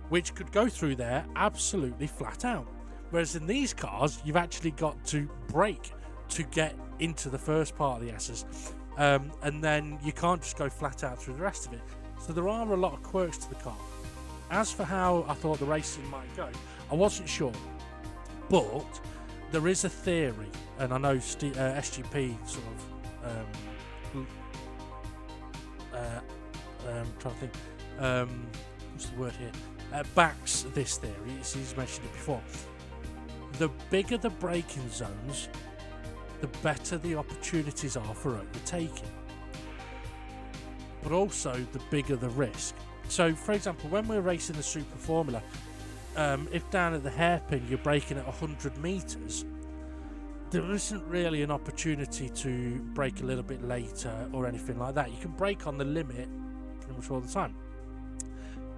which could go through there absolutely flat out. Whereas in these cars, you've actually got to brake to get into the first part of the S's. And then you can't just go flat out through the rest of it. So there are a lot of quirks to the car. As for how I thought the racing might go, I wasn't sure. But there is a theory, and I know SGP sort of trying to think, what's the word here? Backs this theory. He's mentioned it before. The bigger the braking zones, the better the opportunities are for overtaking. But also the bigger the risk. So, for example, when we're racing the Super Formula, if down at the hairpin you're braking at 100 metres, there isn't really an opportunity to brake a little bit later or anything like that. You can brake on the limit pretty much all the time.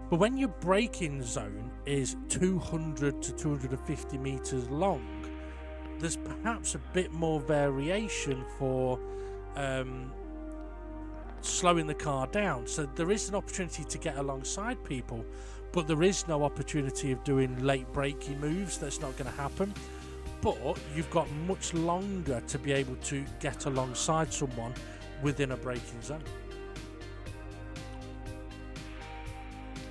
But when your braking zone is 200 to 250 metres long, there's perhaps a bit more variation for slowing the car down. So there is an opportunity to get alongside people, but there is no opportunity of doing late braking moves. That's not going to happen. But you've got much longer to be able to get alongside someone within a braking zone.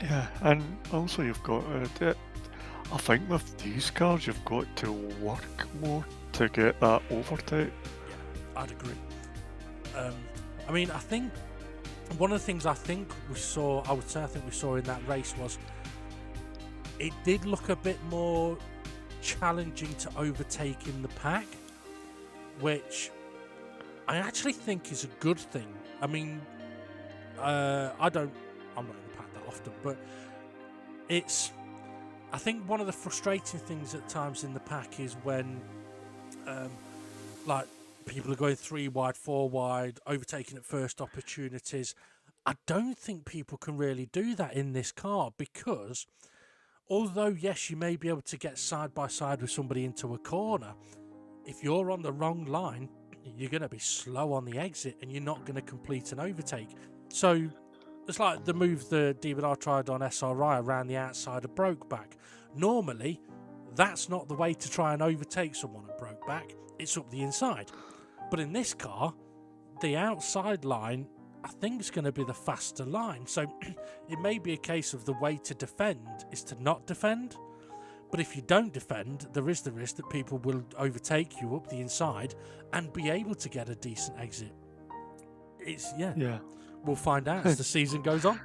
Yeah, and also you've got, I think with these cars, you've got to work more to get that overtake. Yeah, I'd agree. I mean, I think one of the things I think we saw in that race was it did look a bit more challenging to overtake in the pack, which I actually think is a good thing. I mean, I'm not in the pack that often, but I think one of the frustrating things at times in the pack is when like people are going 3 wide, 4 wide, overtaking at first opportunities. I don't think people can really do that in this car, because although, yes, you may be able to get side by side with somebody into a corner, if you're on the wrong line, you're going to be slow on the exit and you're not going to complete an overtake. So it's like the move the Demon R tried on SRI around the outside of Brokeback. Normally, that's not the way to try and overtake someone at Brokeback. It's up the inside. But in this car, the outside line, I think, is going to be the faster line. So it may be a case of the way to defend is to not defend. But if you don't defend, there is the risk that people will overtake you up the inside and be able to get a decent exit. Yeah. We'll find out as the season goes on.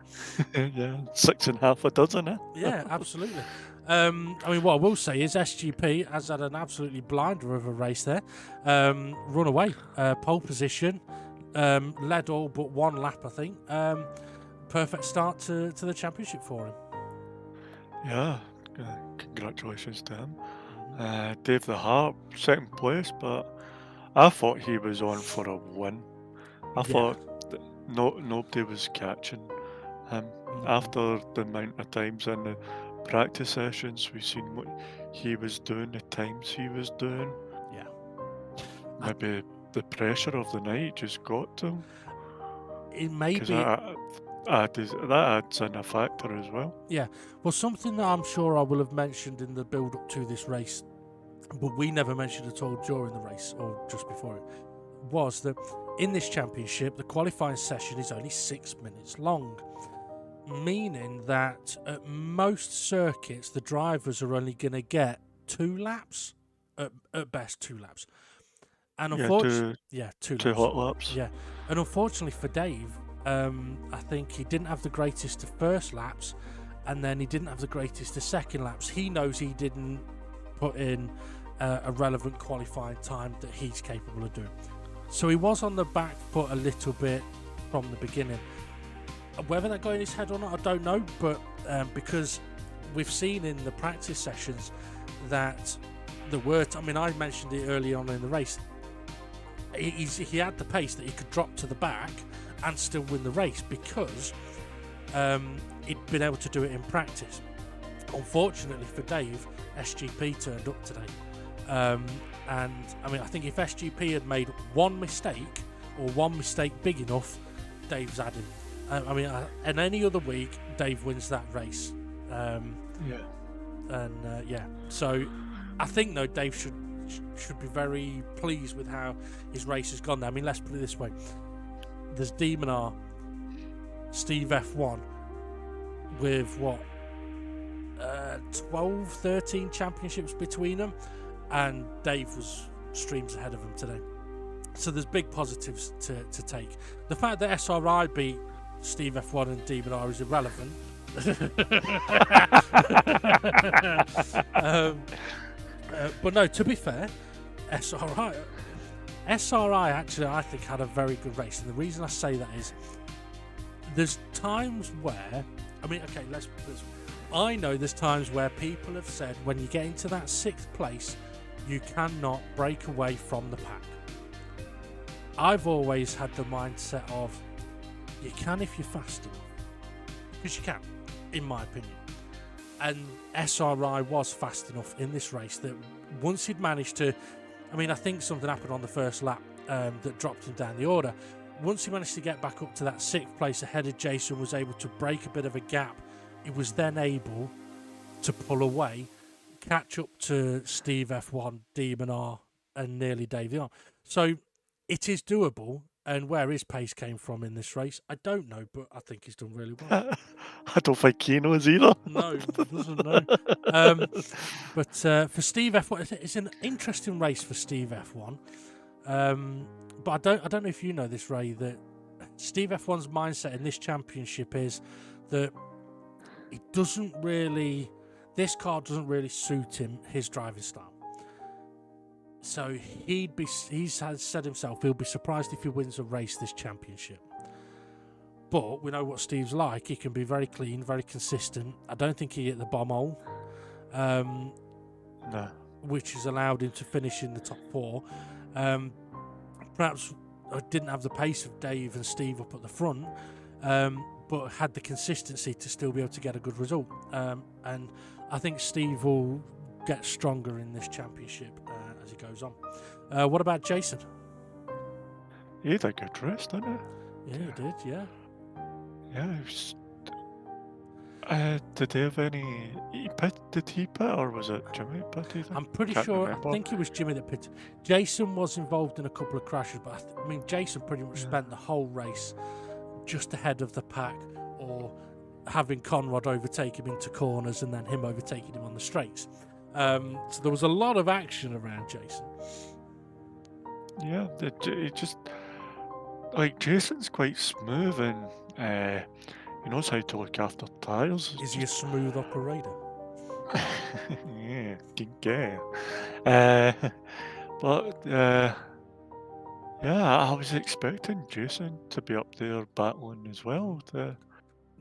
Yeah, 6.5 a dozen, eh? Yeah, absolutely. I mean, what I will say is SGP has had an absolutely blinder of a race there. Run away, pole position, led all but 1 lap, I think. Perfect start to the championship for him. Yeah, congratulations to him. Dave the Harp, 2nd place, but I thought he was on for a win. I thought nobody was catching him. After the amount of times in the practice sessions we've seen what he was doing, the times he was doing. Yeah. Maybe the pressure of the night just got to him. It may be. That adds in a factor as well. Yeah. Well, something that I'm sure I will have mentioned in the build-up to this race, but we never mentioned at all during the race or just before it, was that in this championship, the qualifying session is only 6 minutes long, meaning that at most circuits, the drivers are only going to get 2 laps, at best 2 laps. And unfortunately, 2 2 hot laps. Yeah, and unfortunately for Dave, I think he didn't have the greatest of first laps, and then he didn't have the greatest of second laps. He knows he didn't put in a relevant qualifying time that he's capable of doing. So he was on the back foot a little bit from the beginning. Whether that got in his head or not, I don't know, but because we've seen in the practice sessions that I mentioned it early on in the race, he had the pace that he could drop to the back and still win the race because he'd been able to do it in practice. Unfortunately for Dave, SGP turned up today. And I mean, I think if SGP had made one mistake or one mistake big enough, Dave's had him. I mean, in any other week, Dave wins that race. So I think though Dave should be very pleased with how his race has gone. I mean, let's put it this way: there's Demon R, Steve F1, with what 12, 13 championships between them. And Dave was streams ahead of him today. So there's big positives to take. The fact that SRI beat Steve F1 and Demon R is irrelevant. But no, to be fair, SRI actually, I think, had a very good race. And the reason I say that is there's times where, I mean, okay, I know there's times where people have said when you get into that 6th place, you cannot break away from the pack. I've always had the mindset of you can if you're fast enough. Because you can, in my opinion. And SRI was fast enough in this race that once he'd managed to, I mean, I think something happened on the first lap that dropped him down the order. Once he managed to get back up to that 6th place ahead of Jason, was able to break a bit of a gap, he was then able to pull away, catch up to Steve F1, Demon R, and nearly Davey R. So it is doable. And where his pace came from in this race, I don't know, but I think he's done really well. I don't think he knows either. No, he doesn't know. But for Steve F1, it's an interesting race for Steve F1. But I don't know if you know this, Ray, that Steve F1's mindset in this championship is that this car doesn't really suit him, his driving style. So he's said himself he'll be surprised if he wins a race this championship. But we know what Steve's like. He can be very clean, very consistent. I don't think he hit the bomb hole, No. which has allowed him to finish in the top 4. Perhaps didn't have the pace of Dave and Steve up at the front, but had the consistency to still be able to get a good result. And I think Steve will get stronger in this championship as he goes on. What about Jason? He had a good race, didn't Yeah, he did, yeah. he? Yeah, he was... did he have any... Did he pit, or was it Jimmy pitted? I'm pretty Can't sure, remember. I think it was Jimmy that pitted. Jason was involved in a couple of crashes, but I mean, Jason pretty much spent the whole race just ahead of the pack, or having Conrad overtake him into corners and then him overtaking him on the straights. So there was a lot of action around Jason. Yeah, he just... Like, Jason's quite smooth, and he knows how to look after tyres. Is he a smooth operator? Yeah, good guy. But yeah, I was expecting Jason to be up there battling as well. Yeah.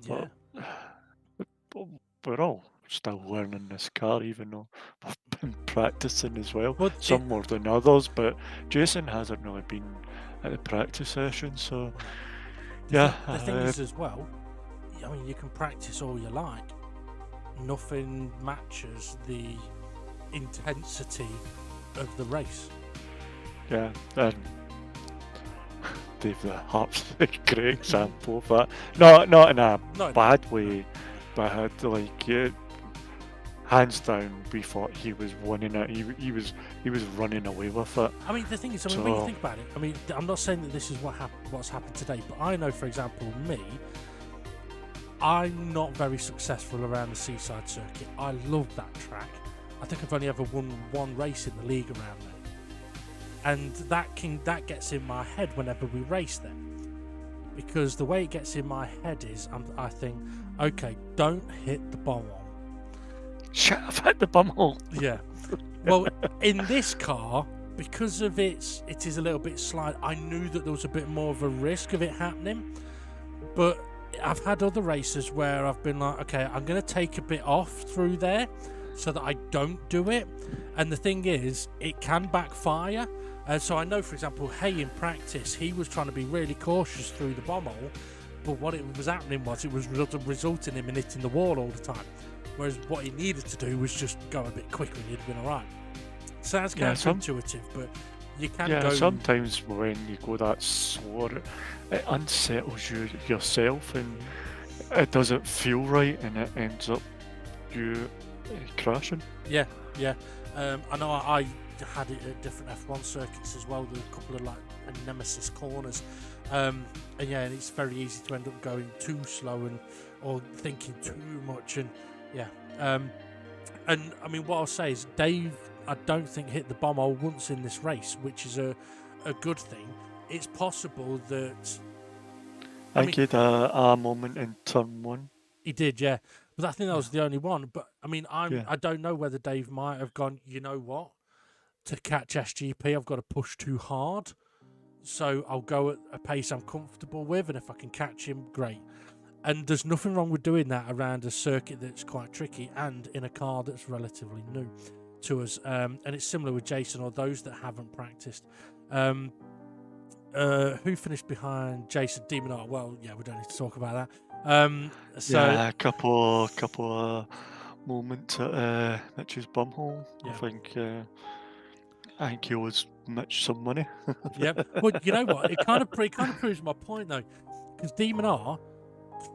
But we're all still learning this car, even though I've been practicing as well. But Some more than others, but Jason hasn't really been at the practice session, so yeah. The thing is as well, I mean, you can practice all you like. Nothing matches the intensity of the race. Yeah, and Dave the Harp's a great example of that. Not in a bad way, but had like hands down, we thought he was winning it. He was running away with it. I mean, the thing is, I mean, when you think about it, I mean, I'm not saying that this is what's happened today, but I know, for example, me, I'm not very successful around the Seaside circuit. I love that track. I think I've only ever won one race in the league around there, and that gets in my head whenever we race there, because the way it gets in my head is I think, okay, don't hit the bomb on. Shit, I've hit the bum hole. Yeah. Well, in this car, because of it is a little bit slight, I knew that there was a bit more of a risk of it happening. But I've had other races where I've been like, okay, I'm going to take a bit off through there so that I don't do it. And the thing is, it can backfire. So I know, for example, Hay in practice, he was trying to be really cautious through the bomb hole. But what it was happening was it was resulting in him hitting the wall all the time. Whereas what he needed to do was just go a bit quicker and he'd have been alright. Sounds counterintuitive, but you can go... Yeah, sometimes when you go that slow, it unsettles you yourself and it doesn't feel right and it ends up you crashing. Yeah. I know I had it at different F1 circuits as well. There were a couple of like nemesis corners. And it's very easy to end up going too slow or thinking too much and and I mean, what I'll say is Dave, I don't think hit the bomb hole once in this race, which is a a good thing. It's possible that I think he had a moment in turn 1. he did, yeah. But I think that was the only one. But I mean, Yeah. I don't know whether Dave might have gone, you know what? To catch SGP, I've got to push too hard. So I'll go at a pace I'm comfortable with, and if I can catch him, great. And there's nothing wrong with doing that around a circuit that's quite tricky and in a car that's relatively new to us. And it's similar with Jason or those that haven't practiced. Who finished behind Jason? Demon Art. Well, yeah, we don't need to talk about that. Yeah, a couple of moments at Mitch's bumhole. Yeah. I think he owes Mitch some money. Yeah. Well, you know what? It kind of proves my point though, because Demon R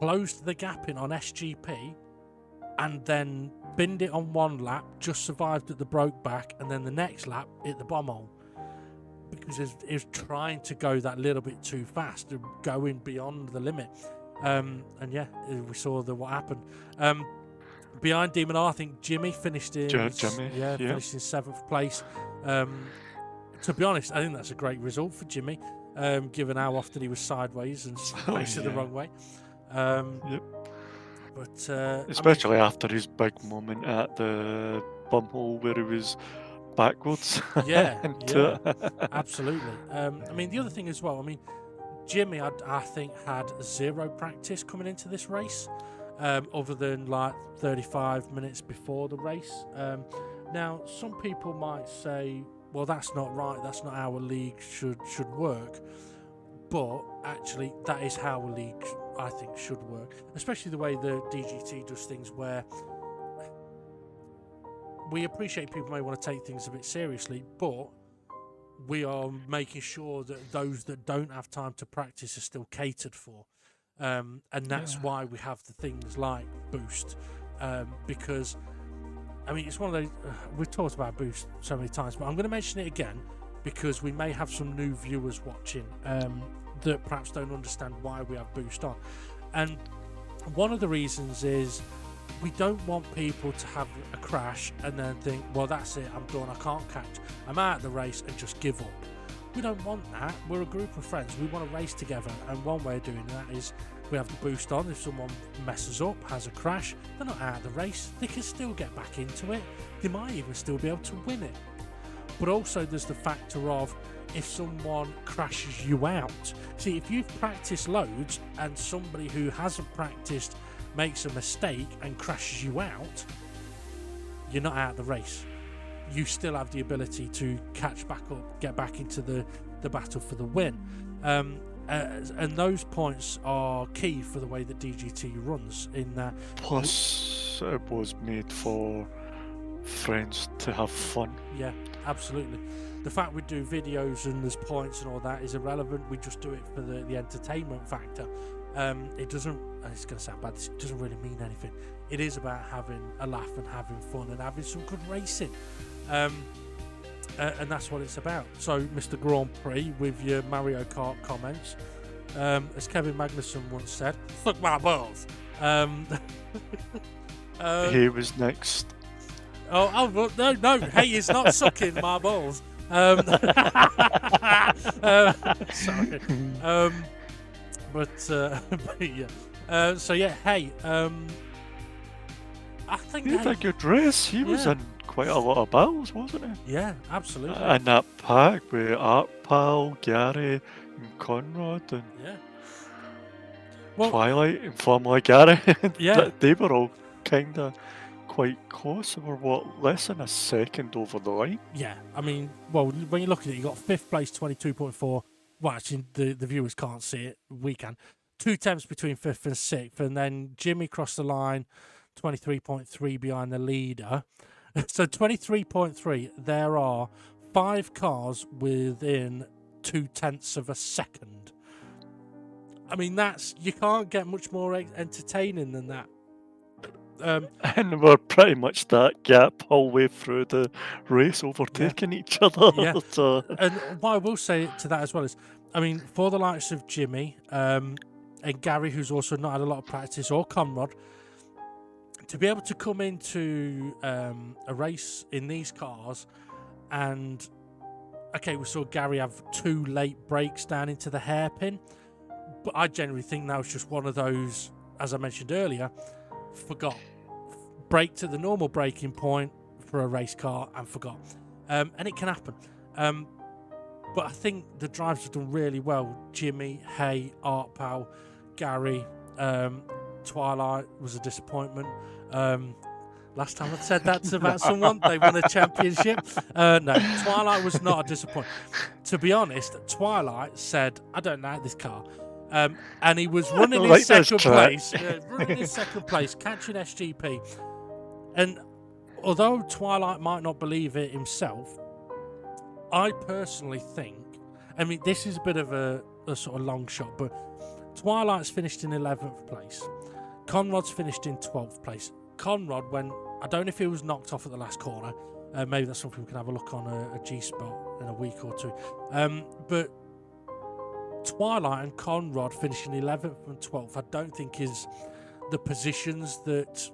closed the gap in on SGP, and then binned it on one lap, just survived at the broke back, and then the next lap hit the bomb hole because it was trying to go that little bit too fast, going beyond the limit. And yeah, we saw what happened. Behind Demon R, I think Jimmy finished in finished in 7th place. To be honest, I think that's a great result for Jimmy, given how often he was sideways and facing the wrong way. But especially after his big moment at the bumhole where he was backwards. Yeah, absolutely. I mean, the other thing as well, I mean, Jimmy, I think, had 0 practice coming into this race, other than like 35 minutes before the race. Now, some people might say, well, that's not right, that's not how a league should work. But actually, that is how a league, I think, should work, especially the way the DGT does things, where we appreciate people may want to take things a bit seriously, but we are making sure that those that don't have time to practice are still catered for. And that's why we have the things like Boost, because, I mean, it's one of those, we've talked about Boost so many times, but I'm going to mention it again because we may have some new viewers watching that perhaps don't understand why we have Boost on. And one of the reasons is we don't want people to have a crash and then think, well, that's it, I'm done, I can't catch, I'm out of the race, and just give up. We don't want that. We're a group of friends, we want to race together, and one way of doing that is we have the Boost on. If someone messes up, has a crash, they're not out of the race, they can still get back into it, they might even still be able to win it. But also there's the factor of, if someone crashes you out, see, if you've practiced loads and somebody who hasn't practiced makes a mistake and crashes you out, you're not out of the race. You still have the ability to catch back up, get back into the battle for the win. And those points are key for the way that DGT runs in that. Plus, it was made for friends to have fun. Yeah, absolutely. The fact we do videos and there's points and all that is irrelevant. We just do it for the entertainment factor. It doesn't, it's going to sound bad, it doesn't really mean anything. It is about having a laugh and having fun and having some good racing. And that's what it's about. So, Mr. Grand Prix, with your Mario Kart comments, as Kevin Magnussen once said, fuck my balls. He was next. Oh, no, hey, he's not sucking my balls. Sorry. But yeah. So yeah, hey. I think he had a good race. He was in quite a lot of battles, wasn't he? Yeah, absolutely. And that pack with Art Pal, Gary, and Conrad, and Twilight, and formerly Gary. Yeah, they were all kind of quite close. They were less than a second over the line. Yeah, I mean, well, when you look at it, you got 5th place, 22.4. Well, actually, the viewers can't see it. We can. 2 tenths between 5th and 6th, and then Jimmy crossed the line, 23.3 behind the leader. So 23.3. There are 5 cars within 2 tenths of a second. I mean, you can't get much more entertaining than that. And we're pretty much that gap all the way through the race, overtaking each other. Yeah. So. And what I will say to that as well is, I mean, for the likes of Jimmy and Gary, who's also not had a lot of practice, or Conrad, to be able to come into a race in these cars and okay, we saw Gary have 2 late breaks down into the hairpin, but I generally think that was just one of those, as I mentioned earlier, forgot. Braked at the normal braking point for a race car and forgot. And it can happen. But I think the drivers have done really well. Jimmy, Hay, Art Pal, Gary, Twilight was a disappointment. Last time I said that about someone, they won a championship. No, Twilight was not a disappointment. To be honest, Twilight said, I don't like this car. And he was running in second place, catching SGP. And although Twilight might not believe it himself, I personally think, I mean, this is a bit of a sort of long shot, but Twilight's finished in 11th place. Conrod's finished in 12th place. Conrad, I don't know if he was knocked off at the last corner. Maybe that's something we can have a look on a G-Spot in a week or two. But Twilight and Conrad finishing 11th and 12th, I don't think is the positions that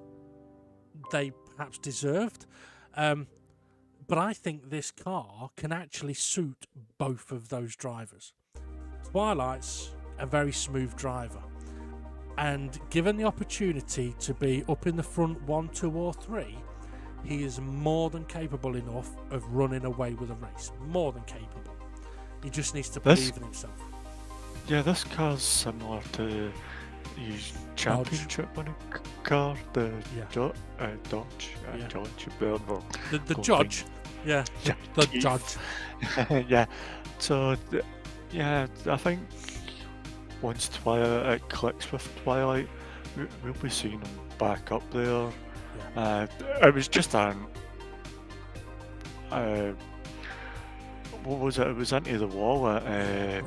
they perhaps deserved. But I think this car can actually suit both of those drivers. Twilight's a very smooth driver, and given the opportunity to be up in the front 1, 2 or 3, he is more than capable enough of running away with a race. More than capable. He just needs to believe in himself. Yeah, this car's similar to his championship winning car, the Dodge. The Judge. Yeah, the Judge. Yeah, so yeah, I think once Twilight clicks with Twilight, we'll be seeing him back up there. Yeah. It was just what was it? It was into the wall at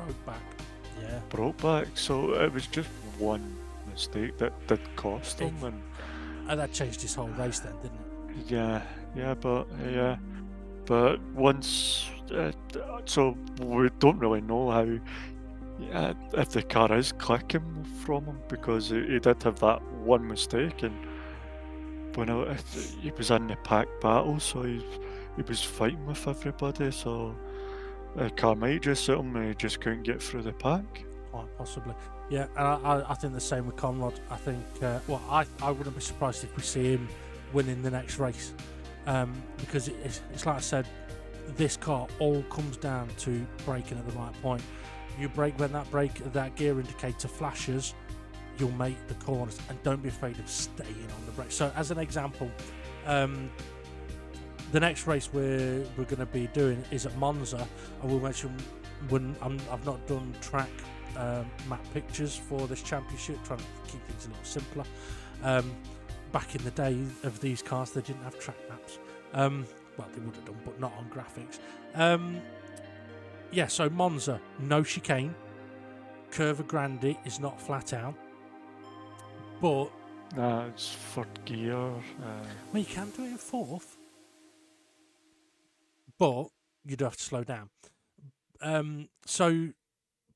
Brokeback. So it was just one mistake that did cost him, and that changed his whole race then, didn't it? But once, so we don't really know how, if the car is clicking from him, because he did have that one mistake, and when he was in the pack battle, so he was fighting with everybody, so the car might just suit him and he just couldn't get through the pack. Quite possibly. Yeah, and I think the same with Conrad. I think, I wouldn't be surprised if we see him winning the next race. Because it's like I said, this car all comes down to braking at the right point. You brake when that gear indicator flashes, you'll make the corners, and don't be afraid of staying on the brake. So as an example, the next race we're going to be doing is at Monza. I will mention when I've not done track map pictures for this championship, trying to keep things a little simpler. Back in the day of these cars, they didn't have track maps. Well, they would have done, but not on graphics. So Monza, no chicane. Curva Grande is not flat out. But it's fourth gear. Well, you can do it in fourth, but you'd have to slow down.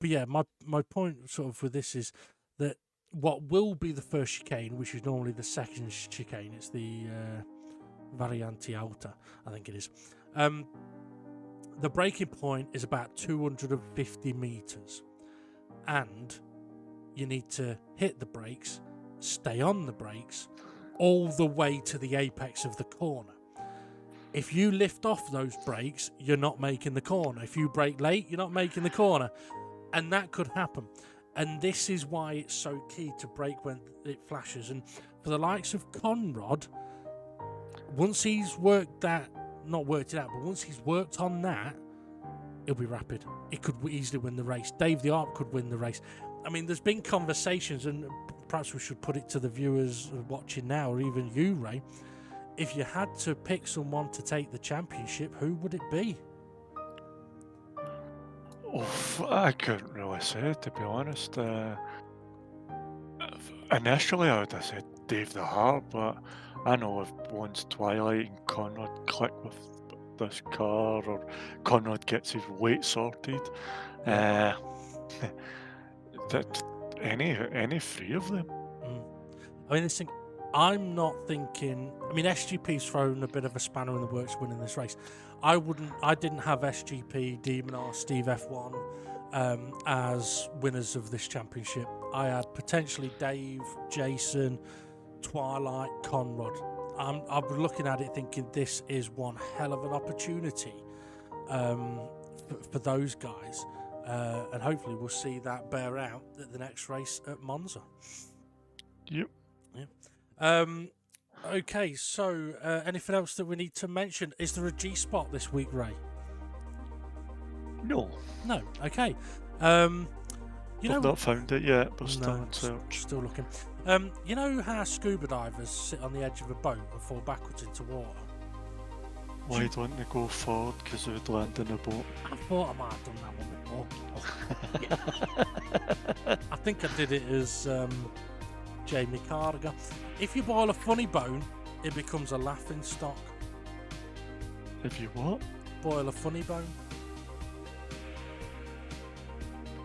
But yeah, my point sort of with this is that what will be the first chicane, which is normally the second chicane, it's the Variante Alta, I think it is. The braking point is about 250 meters, and you need to hit the brakes, stay on the brakes, all the way to the apex of the corner. If you lift off those brakes, you're not making the corner. If you brake late, you're not making the corner. And that could happen. And this is why it's so key to brake when it flashes. And for the likes of Conrad, once he's worked on that, he'll be rapid. He could easily win the race. Dave the Arp could win the race. I mean, there's been conversations, and perhaps we should put it to the viewers watching now, or even you, Ray. If you had to pick someone to take the championship, who would it be? I couldn't really say, to be honest. Initially, I would have said Dave the Harp, but I know if once Twilight and Conrad click with this car, or Conrad gets his weight sorted, that any three of them. I mean, this thing, I'm not thinking. I mean, SGP's thrown a bit of a spanner in the works winning this race. I didn't have SGP, Demon R, Steve F1 as winners of this championship. I had potentially Dave, Jason, Twilight, Conrad. I'm looking at it thinking this is one hell of an opportunity for those guys, and hopefully we'll see that bear out at the next race at Monza. Yep. Yeah. Okay, so anything else that we need to mention? Is there a G spot this week, Ray? No. No. Okay. I've not found it yet, but still in search. Still looking. You know how scuba divers sit on the edge of a boat and fall backwards into water? Why don't they go forward? Because they would land in a boat. I thought I might have done that one before. I think I did it as Jamie Carragher. If you boil a funny bone, it becomes a laughing stock. If you what? Boil a funny bone.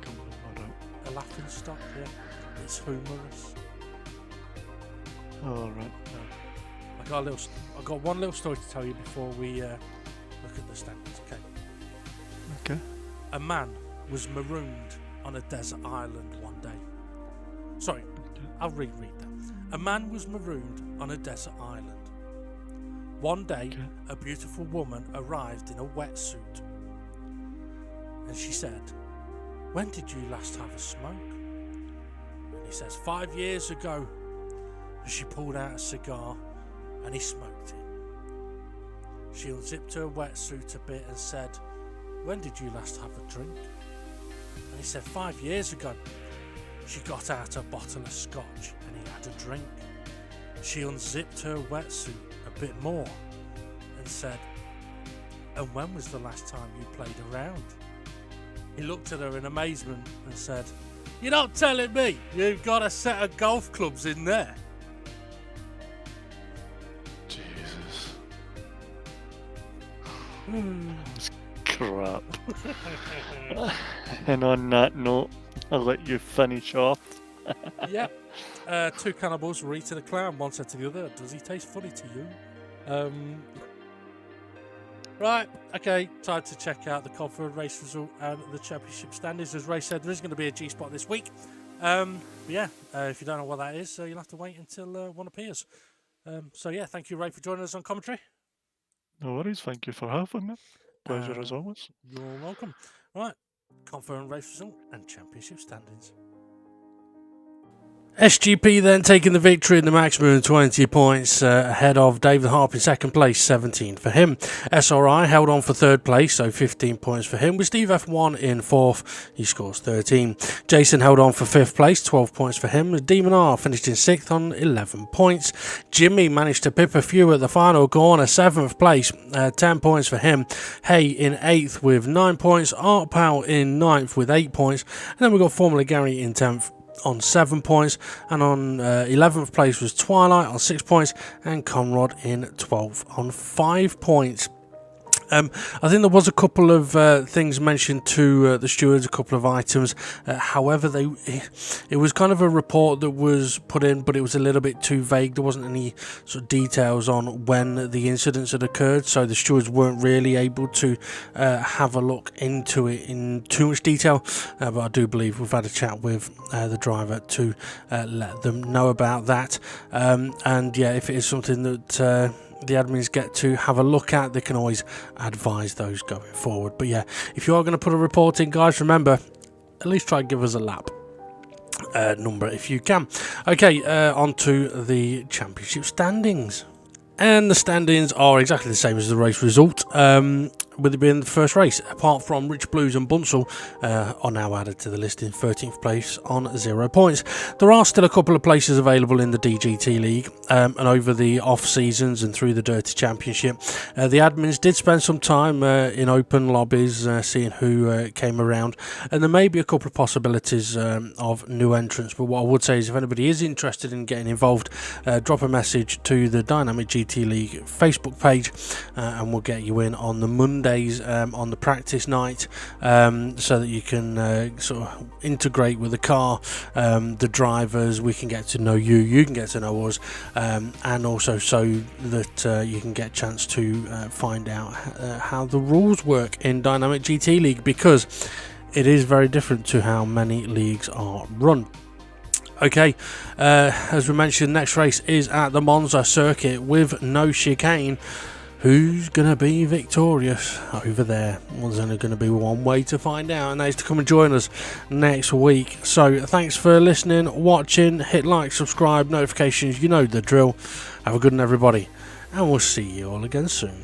Come on, A laughing stock, yeah. It's humorous. all right. I got one little story to tell you before we look at the standings. Okay. A man was marooned on a desert island one day. Sorry, I'll reread that. A man was marooned on a desert island. One day, a beautiful woman arrived in a wetsuit. And she said, "When did you last have a smoke?" And he says, 5 years ago. And she pulled out a cigar and he smoked it. She unzipped her wetsuit a bit and said, "When did you last have a drink?" And he said, 5 years ago. She got out a bottle of scotch and he had a drink. She unzipped her wetsuit a bit more and said, "And when was the last time you played around?" He looked at her in amazement and said, "You're not telling me you've got a set of golf clubs in there?" Jesus. That's crap. And on that note, I'll let you finish off. Yeah. Two cannibals were eating a clown. One said to the other, "Does he taste funny to you?" Right, okay, time to check out the confirmed race result and the championship standings. As Ray said, there is going to be a G spot this week. But yeah, if you don't know what that is, you'll have to wait until one appears. So yeah, thank you, Ray, for joining us on commentary. No worries, thank you for having me. Pleasure as always. You're welcome. Right, confirmed race result and championship standings. SGP then taking the victory in the maximum 20 points ahead of David Harp in second place, 17 for him. SRI held on for third place, so 15 points for him, with Steve F1 in fourth, he scores 13. Jason held on for fifth place, 12 points for him, with Demon R finished in sixth on 11 points. Jimmy managed to pip a few at the final corner, seventh place, 10 points for him. Hay in eighth with 9 points, Art Powell in ninth with 8 points, and then we've got Formula Gary in 10th on 7 points, and on 11th place was Twilight on 6 points, and Conrad in 12th on 5 points. I think there was a couple of things mentioned to the stewards, a couple of items. However, it was kind of a report that was put in, but it was a little bit too vague. There wasn't any sort of details on when the incidents had occurred, so the stewards weren't really able to have a look into it in too much detail. But I do believe we've had a chat with the driver to let them know about that. And yeah, if it is something that the admins get to have a look at, they can always advise those going forward. But yeah, if you are going to put a report in, guys, remember, at least try and give us a lap number if you can. Okay, on to the championship standings. And the standings are exactly the same as the race result, with it being the first race, apart from Rich Blues and Bunsell are now added to the list in 13th place on 0 points. There are still a couple of places available in the DGT League, and over the off seasons and through the Dirty Championship, the admins did spend some time in open lobbies seeing who came around, and there may be a couple of possibilities of new entrants. But what I would say is, if anybody is interested in getting involved, drop a message to the Dynamic GT League Facebook page, and we'll get you in on the Monday Mondays on the practice night, so that you can sort of integrate with the car, the drivers. We can get to know you, you can get to know us, and also so that you can get a chance to find out how the rules work in Dynamic GT League, because it is very different to how many leagues are run. Okay, as we mentioned, next race is at the Monza circuit with no chicane. Who's going to be victorious over there? Well, there's only going to be one way to find out, and that is to come and join us next week. So thanks for listening, watching, hit like, subscribe, notifications, you know the drill. Have a good one, everybody, and we'll see you all again soon.